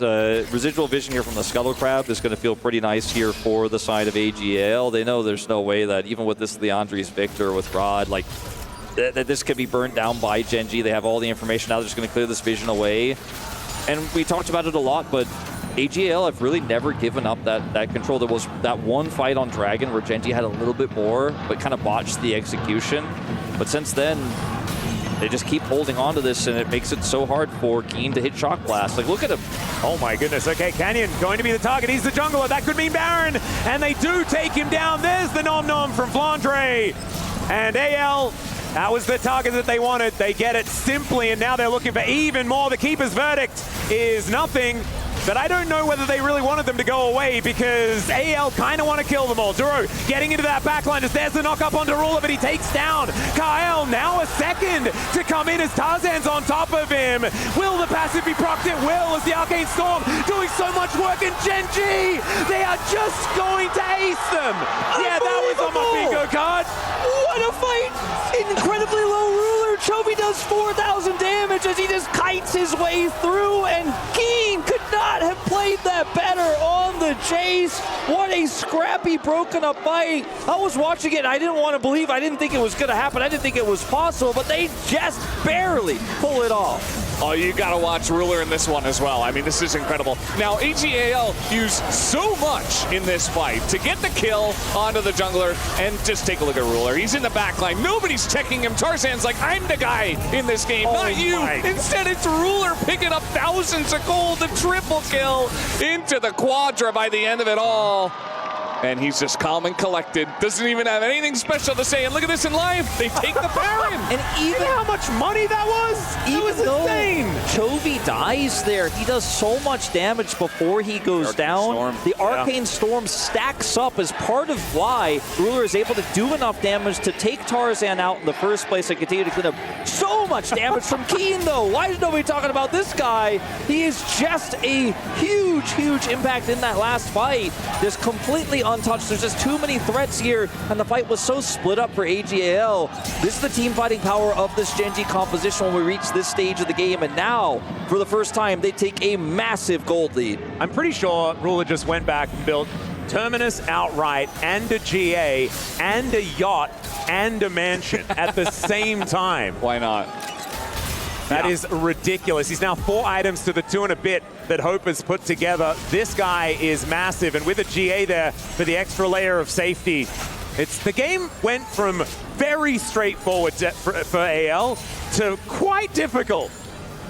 Speaker 2: residual vision here from the Scuttle Crab is going to feel pretty nice here for the side of AGL. They know there's no way that even with this Leandri's Victor with Rod, like that this could be burnt down by GENG. They have all the information now. They're just going to clear this vision away. And we talked about it a lot, but AGL have really never given up that control. There was that one fight on Dragon where GENG had a little bit more, but kind of botched the execution. But since then, they just keep holding on to this, and it makes it so hard for Keen to hit Shock Blast. Like, look at him.
Speaker 3: Oh my goodness. Okay, Canyon going to be the target. He's the jungler. That could mean Baron. And they do take him down. There's the nom-nom from Flandre. And AL, that was the target that they wanted. They get it simply, and now they're looking for even more. The Keeper's Verdict is nothing. but I don't know whether they really wanted them to go away because AL kind of want to kill them all. Duro getting into that backline as there's the knock up onto Ruler, but he takes down Kyle. Now a second to come in as Tarzan's on top of him. Will the passive be procced? It will, as the Arcane Storm doing so much work, and GENG, they are just going to ace them. Yeah, that was on my bingo card.
Speaker 2: What a fight! Incredibly low Ruler. Chovy does 4,000 damage as he just kites his way through, and Keen could not have played that better on the chase. What a scrappy, broken up fight. I was watching it, and I didn't want to believe, I didn't think it was going to happen. I didn't think it was possible, but they just barely pull it off.
Speaker 1: Oh, you gotta watch Ruler in this one as well. I mean, this is incredible. Now, AGAL used so much in this fight to get the kill onto the jungler, and just take a look at Ruler. He's in the back line. Nobody's checking him. Tarzan's like, I'm the guy in this game, not you. Instead, it's Ruler picking up thousands of gold, the triple kill into the quadra by the end of it all. And he's just calm and collected. Doesn't even have anything special to say. And look at this in live. They take the Baron.
Speaker 2: And even
Speaker 3: how much money that was? It was insane.
Speaker 2: Chovy dies there, he does so much damage before he goes down. The Arcane Storm stacks up as part of why Ruler is able to do enough damage to take Tarzan out in the first place and continue to clean up so much damage from Keen, though. Why is nobody talking about this guy? He is just a huge, huge impact in that last fight. Just completely untouched. There's just too many threats here, and the fight was so split up for AGAL. This is the team fighting power of this GENG composition when we reach this stage of the game, and now, for the first time, they take a massive gold lead.
Speaker 3: I'm pretty sure Ruler just went back and built Terminus outright, and a GA, and a yacht, and a mansion at the same time.
Speaker 1: Why not?
Speaker 3: That is ridiculous. He's now 4 items to the 2 and a bit that Hope has put together. This guy is massive, and with a GA there for the extra layer of safety, the game went from very straightforward for AL to quite difficult.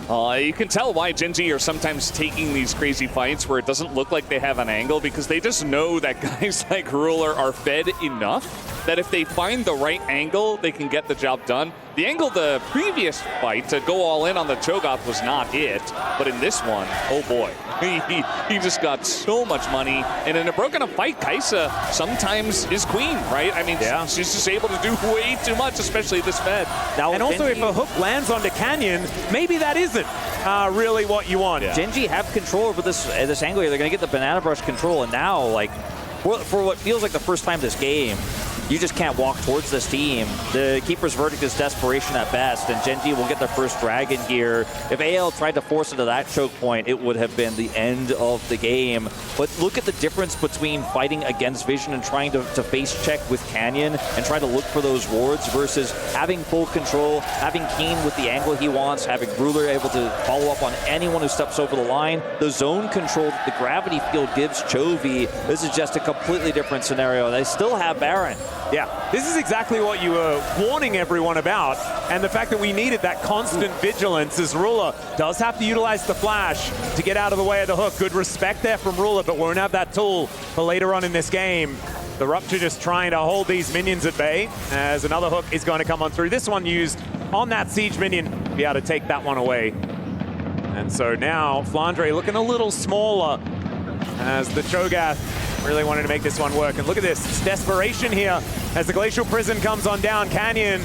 Speaker 1: You can tell why GENG are sometimes taking these crazy fights where it doesn't look like they have an angle, because they just know that guys like Ruler are fed enough that if they find the right angle, they can get the job done. The angle the previous fight to go all in on the Cho'Gath was not it, but in this one, oh boy, he just got so much money. And in a broken up fight, Kai'Sa sometimes is queen, right? I mean, she's just able to do way too much, especially this fed.
Speaker 3: Now, and also, if a hook lands onto Canyon, maybe that isn't really what you want.
Speaker 2: GENG have control over this angle here. They're going to get the banana brush control, and now, like, for what feels like the first time this game, you just can't walk towards this team. The Keeper's Verdict is desperation at best, and GENG will get their first dragon here. If AL tried to force into that choke point, it would have been the end of the game. But look at the difference between fighting against Vision and trying to face check with Canyon and trying to look for those wards versus having full control, having Keen with the angle he wants, having Ruler able to follow up on anyone who steps over the line. The zone control that the gravity field gives Chovy, this is just a completely different scenario. They still have Baron.
Speaker 3: Yeah, this is exactly what you were warning everyone about, and the fact that we needed that constant vigilance as Ruler does have to utilize the flash to get out of the way of the hook. Good respect there from Ruler, but won't have that tool for later on in this game. The Rupture just trying to hold these minions at bay as another hook is going to come on through. This one used on that siege minion, be able to take that one away. And so now Flandre looking a little smaller as the Cho'Gath really wanted to make this one work. And look at this, it's desperation here as the Glacial Prison comes on down. Canyon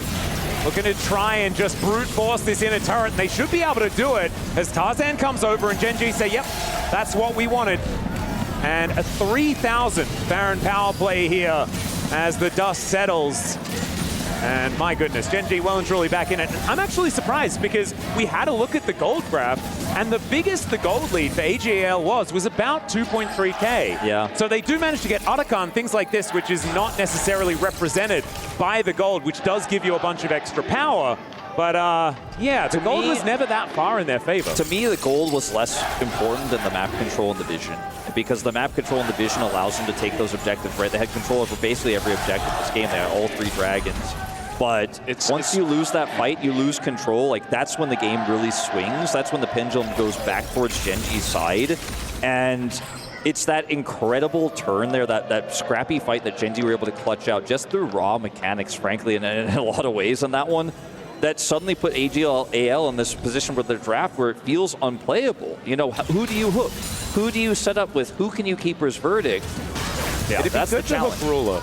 Speaker 3: looking to try and just brute force this inner turret. They should be able to do it as Tarzan comes over and GENG say, yep, that's what we wanted. And a 3,000 Baron power play here as the dust settles. And my goodness, GENG well and truly back in it. And I'm actually surprised because we had a look at the gold graph, and the biggest the gold lead for AGAL was about 2.3K.
Speaker 2: Yeah.
Speaker 3: So they do manage to get Otacon, things like this, which is not necessarily represented by the gold, which does give you a bunch of extra power. But yeah, the gold was never that far in their favor.
Speaker 2: To me, the gold was less important than the map control and the vision, because the map control and the vision allows them to take those objectives, right? They had control over basically every objective in this game. They had all 3 dragons. But once you lose that fight, you lose control. Like, that's when the game really swings. That's when the pendulum goes back towards GENG's side. And it's that incredible turn there, that scrappy fight that GENG were able to clutch out just through raw mechanics, frankly, in a lot of ways on that one. that suddenly put AL in this position with their draft where it feels unplayable. You know, who do you hook? Who do you set up with? Who can you keep as verdict?
Speaker 3: Yeah, that's the challenge. Ruler.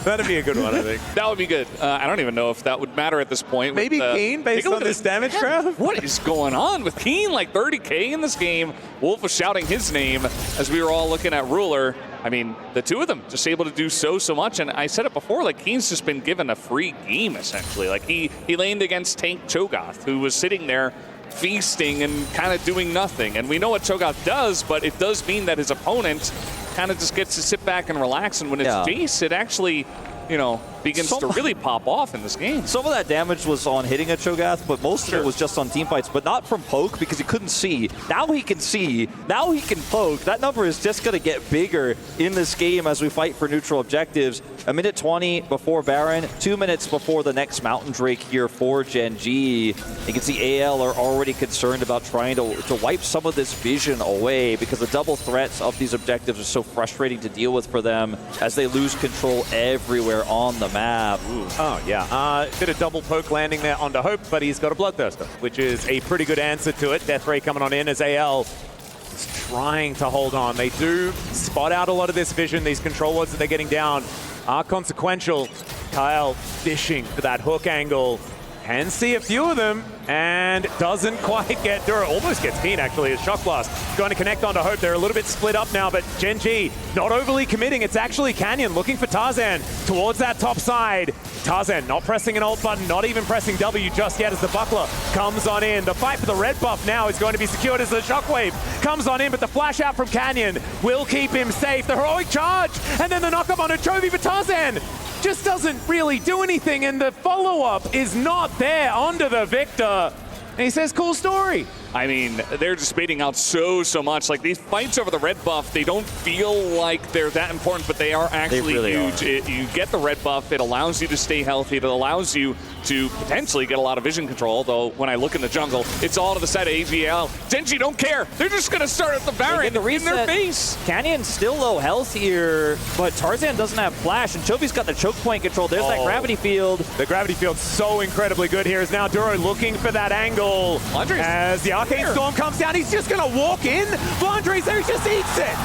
Speaker 3: That'd be a good one, I think.
Speaker 1: That would be good. I don't even know if that would matter at this point.
Speaker 3: Maybe Keen, based on this damage graph?
Speaker 1: What is going on with Keen? Like 30K in this game. Wolf was shouting his name as we were all looking at Ruler. I mean, the two of them just able to do so much. And I said it before, like Keen's just been given a free game, essentially. Like he laned against Tank Cho'Gath, who was sitting there feasting and kind of doing nothing. And we know what Cho'Gath does, but it does mean that his opponent kind of just gets to sit back and relax. And when it's Jace, it actually, you know, begins to really pop off in this game.
Speaker 2: Some of that damage was on hitting a Cho'Gath, but most of it was just on team fights, but not from poke because he couldn't see. Now he can see. Now he can poke. That number is just going to get bigger in this game as we fight for neutral objectives. A minute 20 before Baron, 2 minutes before the next Mountain Drake here for GENG. You can see AL are already concerned about trying to wipe some of this vision away because the double threats of these objectives are so frustrating to deal with for them as they lose control everywhere on the map.
Speaker 3: Ooh. Oh, yeah. Bit of double poke landing there onto Hope, but he's got a Bloodthirster, which is a pretty good answer to it. Death Ray coming on in as AL is trying to hold on. They do spot out a lot of this vision. These control wards that they're getting down are consequential. Kyle fishing for that hook angle. Can see a few of them and doesn't quite get Dura. Almost gets Keen, actually, as Shock Blast. Going to connect onto Hope. They're a little bit split up now, but GENG not overly committing. It's actually Canyon looking for Tarzan towards that top side. Tarzan not pressing an ult button, not even pressing W just yet as the Buckler comes on in. The fight for the red buff now is going to be secured as the Shockwave comes on in, but the flash out from Canyon will keep him safe. The heroic charge, and then the knock up onto Chovy for Tarzan. Just doesn't really do anything, and the follow-up is not there onto the Victor. And he says, cool story.
Speaker 1: I mean, they're just baiting out so much. Like, these fights over the red buff, they don't feel like they're that important, but they are actually huge. You get the red buff, it allows you to stay healthy, it allows you to potentially get a lot of vision control, though when I look in the jungle, it's all to the side of AGL. GENG don't care. They're just going to start at the Baron in their face.
Speaker 2: Canyon's still low health here, but Tarzan doesn't have flash, and Chovy's got the choke point control. There's that gravity field.
Speaker 3: The gravity field's so incredibly good here. Is now Duro looking for that angle.
Speaker 1: Andres
Speaker 3: as the Arcane Storm comes down, he's just going to walk in. Andres there, he just eats it.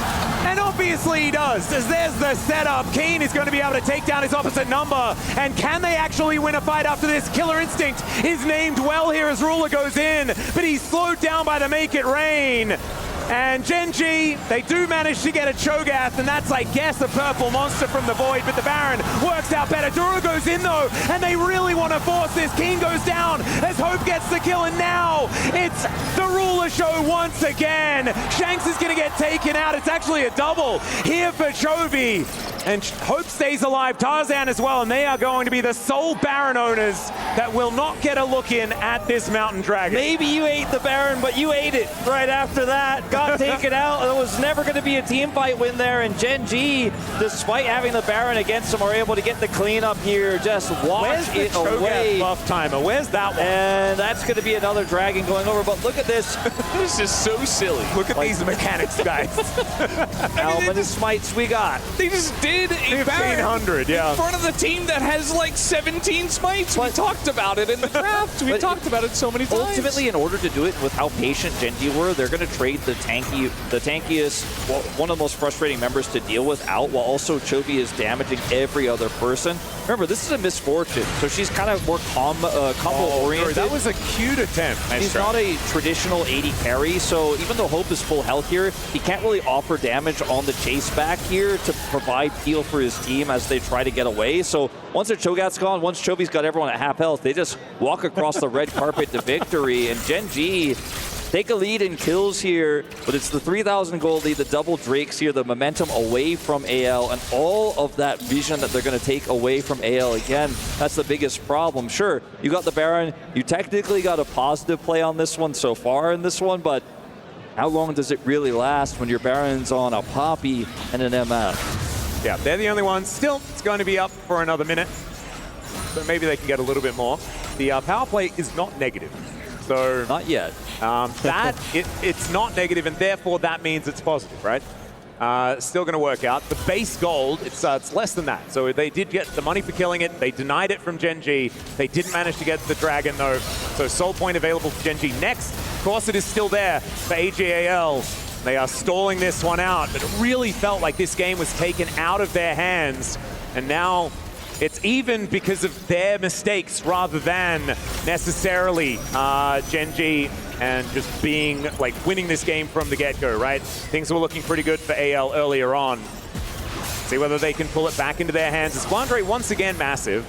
Speaker 3: And obviously he does, as there's the setup. Keen is going to be able to take down his opposite number. And can they actually win a fight after this? Killer Instinct is named well here as Ruler goes in, but he's slowed down by the Make It Rain. And GENG, they do manage to get a Cho'Gath, and that's, I guess, a purple monster from the Void, but the Baron works out better. Duro goes in, though, and they really want to force this. Keen goes down as Hope gets the kill, and now it's the Ruler show once again. Shanks is going to get taken out. It's actually a double here for Chovy. And Hope stays alive, Tarzan as well, and they are going to be the sole Baron owners that will not get a look in at this Mountain Dragon.
Speaker 2: Maybe you ate the Baron, but you ate it right after that. Got taken out. There was never going to be a team fight win there, and GENG, despite having the Baron against them, are able to get the cleanup here. Just wash it away.
Speaker 3: Buff timer? Where's that one?
Speaker 2: And that's going to be another Dragon going over, but look at this.
Speaker 1: This is so silly.
Speaker 3: Look at these mechanics, guys.
Speaker 2: How many smites we got?
Speaker 1: They just did a
Speaker 3: 1,500, yeah.
Speaker 1: in front of the team that has like 17 smites. We talked about it in the draft. We talked about it so many times.
Speaker 2: Ultimately, in order to do it with how patient GENG were, they're going to trade the tankiest, well, one of the most frustrating members to deal with out, while also Chovy is damaging every other person. Remember, this is a misfortune, so she's kind of more combo-oriented.
Speaker 3: That was a cute attempt.
Speaker 2: He's not a traditional 80 carry, so even though Hope is full health here, he can't really offer damage on the chase back here to provide heal for his team as they try to get away. So once their Cho'Gath's gone, once Chovy's got everyone at half health, they just walk across the red carpet to victory, and GENG take a lead in kills here, but it's the 3,000 gold lead, the double Drakes here, the momentum away from AL, and all of that vision that they're going to take away from AL. Again, that's the biggest problem. Sure, you got the Baron, you technically got a positive play on this one so far in this one, but how long does it really last when your Baron's on a Poppy and an MF?
Speaker 3: Yeah, they're the only ones. Still, it's going to be up for another minute, so maybe they can get a little bit more. The power play is not negative. So
Speaker 2: not yet.
Speaker 3: It's not negative, and therefore that means it's positive, right? Still going to work out. The base gold, it's less than that. So they did get the money for killing it. They denied it from GENG. They didn't manage to get the dragon, though. So soul point available for GENG. Next, Corset is still there for AGAL. They are stalling this one out, but it really felt like this game was taken out of their hands. And now it's even because of their mistakes rather than necessarily GENG and just being, like, winning this game from the get-go, right? Things were looking pretty good for AL earlier on. See whether they can pull it back into their hands. As Flandre once again massive.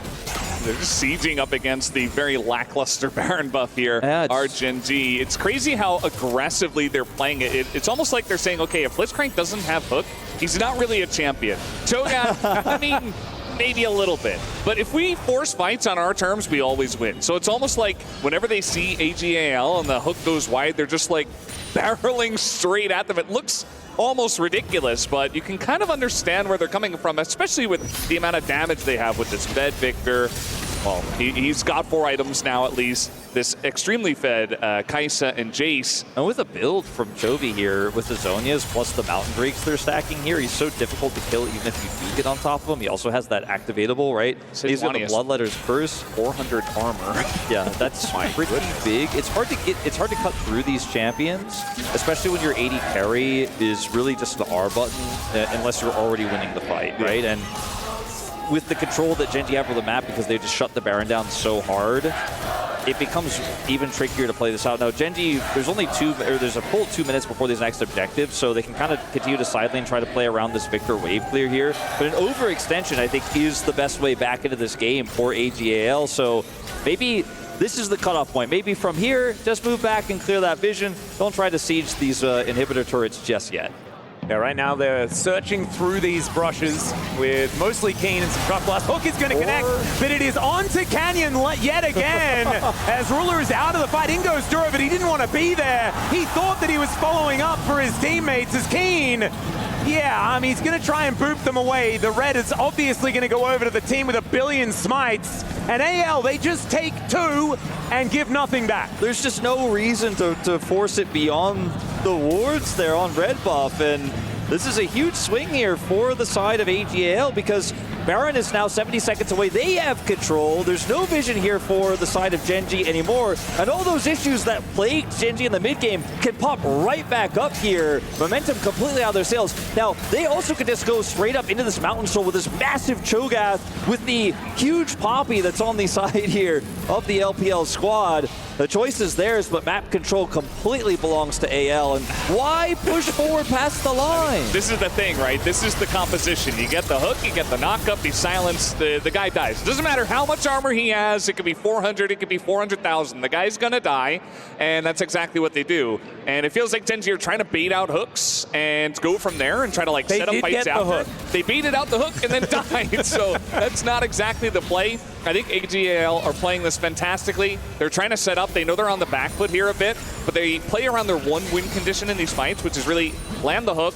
Speaker 1: They're just sieging up against the very lackluster Baron buff here, GENG. It's crazy how aggressively they're playing it. It's almost like they're saying, okay, if Blitzcrank doesn't have Hook, he's not really a champion. Cho'Gath, I mean, maybe a little bit. But if we force fights on our terms, we always win. So it's almost like whenever they see AGAL and the hook goes wide, they're just like barreling straight at them. It looks almost ridiculous, but you can kind of understand where they're coming from, especially with the amount of damage they have with this fed Victor. Well, he's got 4 items now at least. This extremely fed Kai'Sa and Jace.
Speaker 2: And with a build from Chovy here, with the Zhonya's plus the Mountain Drakes they're stacking here, he's so difficult to kill even if you do get on top of him. He also has that activatable, right? He's got the Bloodletters first.
Speaker 1: 400 armor.
Speaker 2: Yeah, that's pretty big. It's hard to cut through these champions, especially when your AD carry is really just the R button, unless you're already winning the fight, right? And with the control that GENG have for the map, because they just shut the Baron down so hard, it becomes even trickier to play this out. Now, GENG, there's a full 2 minutes before this next objective, so they can kind of continue to sidelane, try to play around this Victor wave clear here. But an overextension, I think, is the best way back into this game for AGAL. So maybe this is the cutoff point. Maybe from here, just move back and clear that vision. Don't try to siege these inhibitor turrets just yet.
Speaker 3: Yeah, right now they're searching through these brushes with mostly Keen and some Truck Blast. Hook is going to connect, but it is on to Canyon yet again as Ruler is out of the fight. In goes Duro, but he didn't want to be there. He thought that he was following up for his teammates as Keen. Yeah, he's going to try and boop them away. The red is obviously going to go over to the team with 1 billion smites. And AL, they just take 2 and give nothing back.
Speaker 2: There's just no reason to force it beyond the wards there on red buff. And this is a huge swing here for the side of AGAL because Baron is now 70 seconds away. They have control. There's no vision here for the side of GENG anymore. And all those issues that plagued GENG in the mid game can pop right back up here. Momentum completely out of their sails. Now, they also could just go straight up into this Mountain Soul with this massive Cho'Gath with the huge Poppy that's on the side here of the LPL squad. The choice is theirs, but map control completely belongs to AL. And why push forward past the line?
Speaker 1: This is the thing, right? This is the composition. You get the hook, you get the knockup, you silence, the guy dies. It doesn't matter how much armor he has. It could be 400, it could be 400,000. The guy's gonna die, and that's exactly what they do. And it feels like GENG are trying to bait out hooks and go from there and try to like set up fights after. They baited out the hook and then died. So that's not exactly the play. I think AGAL are playing this fantastically. They're trying to set up. They know they're on the back foot here a bit, but they play around their 1-win condition in these fights, which is really land the hook,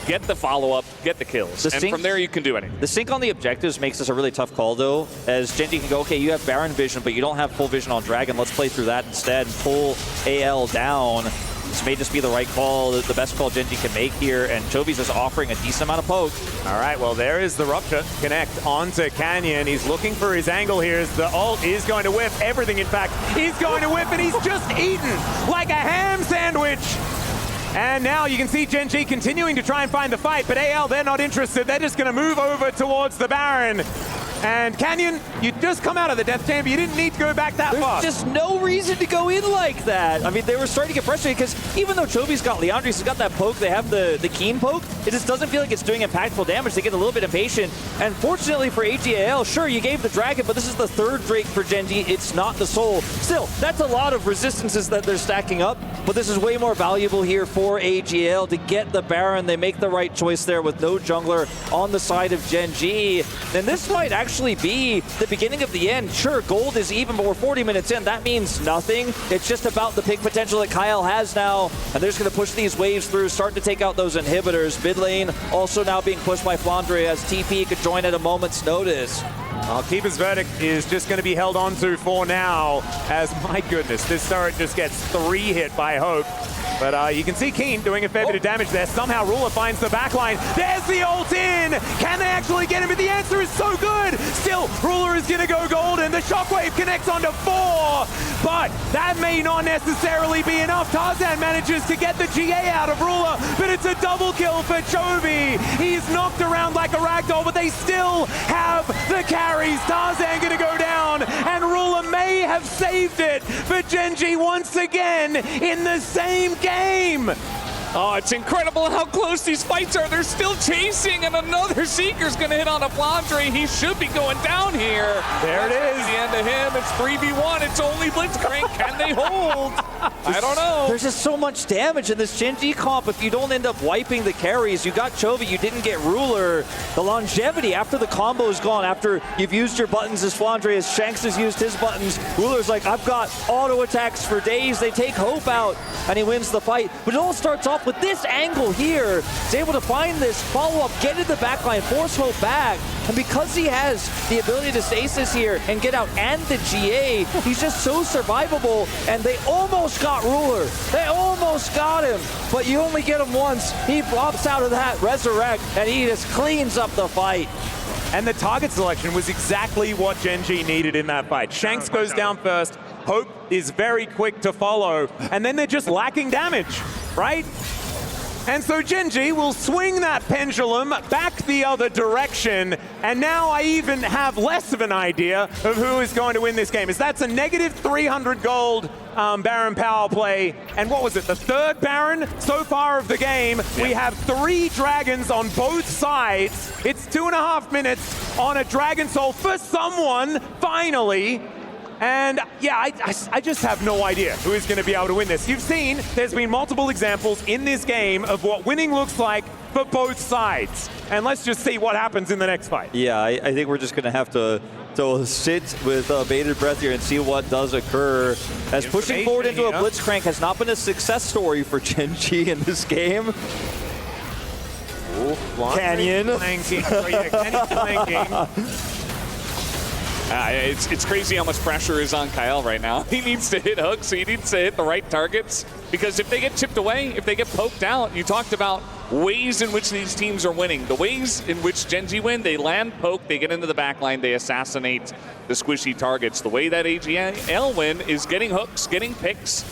Speaker 1: get the follow-up, get the kills. And from there, you can do anything.
Speaker 2: The sync on the objectives makes this a really tough call, though, as GENG can go, okay, you have Baron vision, but you don't have full vision on Dragon. Let's play through that instead and pull AL down. This may just be the right call, the best call GENG can make here, and Chovy's is offering a decent amount of poke.
Speaker 3: All right, well, there is the Rupture. Connect onto Canyon. He's looking for his angle here. The ult is going to whip. Everything, in fact, is going to whip, and he's just eaten like a ham sandwich. And now you can see GENG continuing to try and find the fight, but AL, they're not interested. They're just going to move over towards the Baron. And Canyon, you just come out of the death chamber. You didn't need to go back that far.
Speaker 2: There's just no reason to go in like that. I mean, they were starting to get frustrated because even though Chovy's got Leandris, he's got that poke, they have the Keen poke, it just doesn't feel like it's doing impactful damage. They get a little bit impatient. And fortunately for AGAL, sure, you gave the Dragon, but this is the 3rd Drake for GENG. It's not the Soul. Still, that's a lot of resistances that they're stacking up, but this is way more valuable here for AGAL to get the Baron. They make the right choice there with no jungler on the side of GENG. And this might actually be the beginning of the end. Sure, gold is even, but we're 40 minutes in. That means nothing. It's just about the pick potential that Kyle has now, and they're just going to push these waves through, starting to take out those inhibitors. Mid lane also now being pushed by Flandre as TP could join at a moment's notice.
Speaker 3: Keeper's verdict is just going to be held on to for now, as, my goodness, this turret just gets 3 hit by Hope. But you can see Keen doing a fair bit of damage there. Somehow Ruler finds the backline. There's the ult in! Can they actually get him? But the answer is so good! Still, Ruler is going to go golden. The shockwave connects onto 4, but that may not necessarily be enough. Tarzan manages to get the GA out of Ruler, but it's a double kill for Chovy. He's knocked around like a ragdoll, but they still have the carries. Tarzan going to go down, and Ruler may have saved it for GENG once again in the same game.
Speaker 1: Oh, it's incredible how close these fights are. They're still chasing, and another Seeker's going to hit on a Flandre. He should be going down here.
Speaker 3: There it is.
Speaker 1: The end of him. It's 3v1. It's only Blitzcrank. Can they hold? I don't know.
Speaker 2: There's just so much damage in this GENG comp. If you don't end up wiping the carries, you got Chovy, you didn't get Ruler. The longevity after the combo is gone, after you've used your buttons as Flandre, as Shanks has used his buttons, Ruler's like, I've got auto attacks for days. They take Hope out, and he wins the fight. But it all starts off with this angle here. He's able to find this follow-up, get in the backline, force Hope back. And because he has the ability to stasis here and get out and the GA, he's just so survivable. And they almost got Ruler. They almost got him. But you only get him once. He pops out of that resurrect, and he just cleans up the fight.
Speaker 3: And the target selection was exactly what GENG needed in that fight. Shanks goes down first. Hope is very quick to follow. And then they're just lacking damage, right? And so GENG will swing that pendulum back the other direction, and now I even have less of an idea of who is going to win this game. As that's a negative 300 gold Baron power play, and what was it, the 3rd Baron so far of the game? Yeah. We have 3 dragons on both sides. It's 2.5 minutes on a Dragon Soul for someone, finally. And yeah, I just have no idea who is going to be able to win this. You've seen there's been multiple examples in this game of what winning looks like for both sides. And let's just see what happens in the next fight.
Speaker 2: Yeah, I think we're just going to have to sit with bated breath here and see what does occur. As pushing forward into a Blitzcrank has not been a success story for GENG in this game.
Speaker 3: Ooh,
Speaker 2: Canyon.
Speaker 3: Canyon flanking.
Speaker 1: It's crazy how much pressure is on Kyle right now. He needs to hit hooks, he needs to hit the right targets, because if they get chipped away, if they get poked out, you talked about ways in which these teams are winning. The ways in which GENG win, they land poke, they get into the backline, they assassinate the squishy targets. The way that AGL win is getting hooks, getting picks,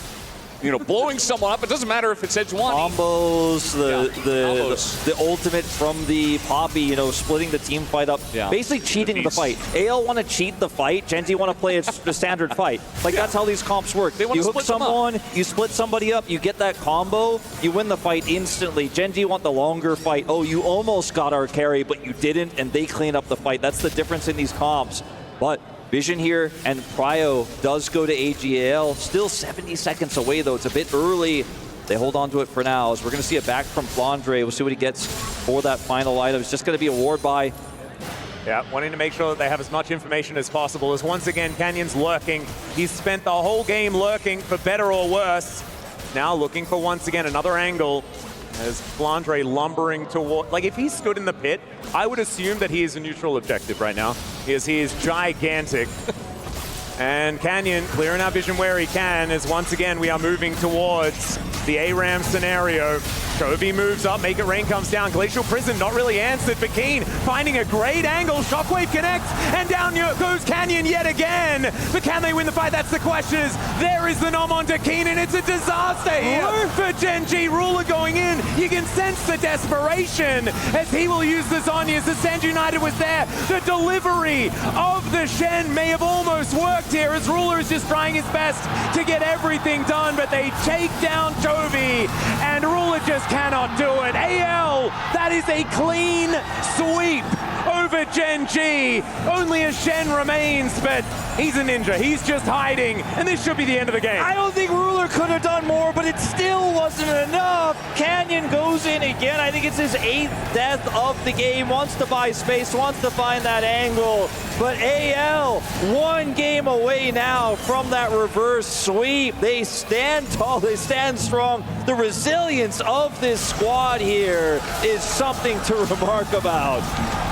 Speaker 1: you know, blowing someone up. It doesn't matter if it's edge 1.
Speaker 2: Combos, the ultimate from the Poppy, you know, splitting the team fight up, basically cheating the fight. AL want to cheat the fight, GENG want to play the standard fight. Like, that's how these comps work.
Speaker 1: They
Speaker 2: you hook someone, you split somebody up, you get that combo, you win the fight instantly. GENG want the longer fight. Oh, you almost got our carry, but you didn't, and they clean up the fight. That's the difference in these comps. But Vision here, and Prio does go to AGL. Still 70 seconds away, though. It's a bit early. They hold on to it for now. As we're going to see it back from Flandre. We'll see what he gets for that final item. It's just going to be a ward buy.
Speaker 3: Yeah, wanting to make sure that they have as much information as possible. As once again, Canyon's lurking. He's spent the whole game lurking, for better or worse. Now looking for, once again, another angle. As Flandre lumbering toward, like, if he stood in the pit, I would assume that he is a neutral objective right now, because he is gigantic. And Canyon clearing our vision where he can, as once again we are moving towards the ARAM scenario. Chovy moves up, Make It Rain comes down. Glacial Prison not really answered for Keen, finding a great angle. Shockwave connects, and down goes Canyon yet again. But can they win the fight? That's the question. There is the nom onto Keen, and it's a disaster here for GENG. Ruler going in. You can sense the desperation as he will use the Zhonya's. The Sand United was there. The delivery of the Shen may have almost worked here, as Ruler is just trying his best to get everything done, but they take down Chovy, and Ruler just cannot do it. AL, that is a clean sweep over GENG. Only a Shen remains, but he's a ninja. He's just hiding, and this should be the end of the game.
Speaker 2: I don't think Ruler could have done more, but it still wasn't enough. Canyon goes in again. I think it's his 8th death of the game. Wants to buy space, wants to find that angle. But AL, 1 game away now from that reverse sweep. They stand tall, they stand strong. The resilience of this squad here is something to remark about.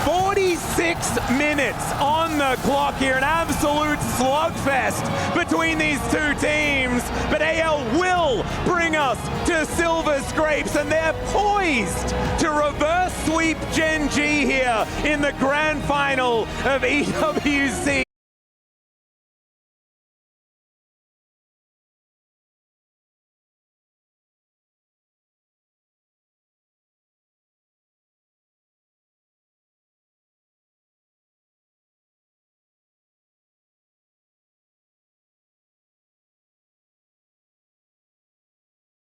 Speaker 3: 46 minutes on the clock here, an absolute slugfest between these two teams, but AL will bring us to Silver Scrapes, and they're poised to reverse sweep Gen G here in the grand final of EWC.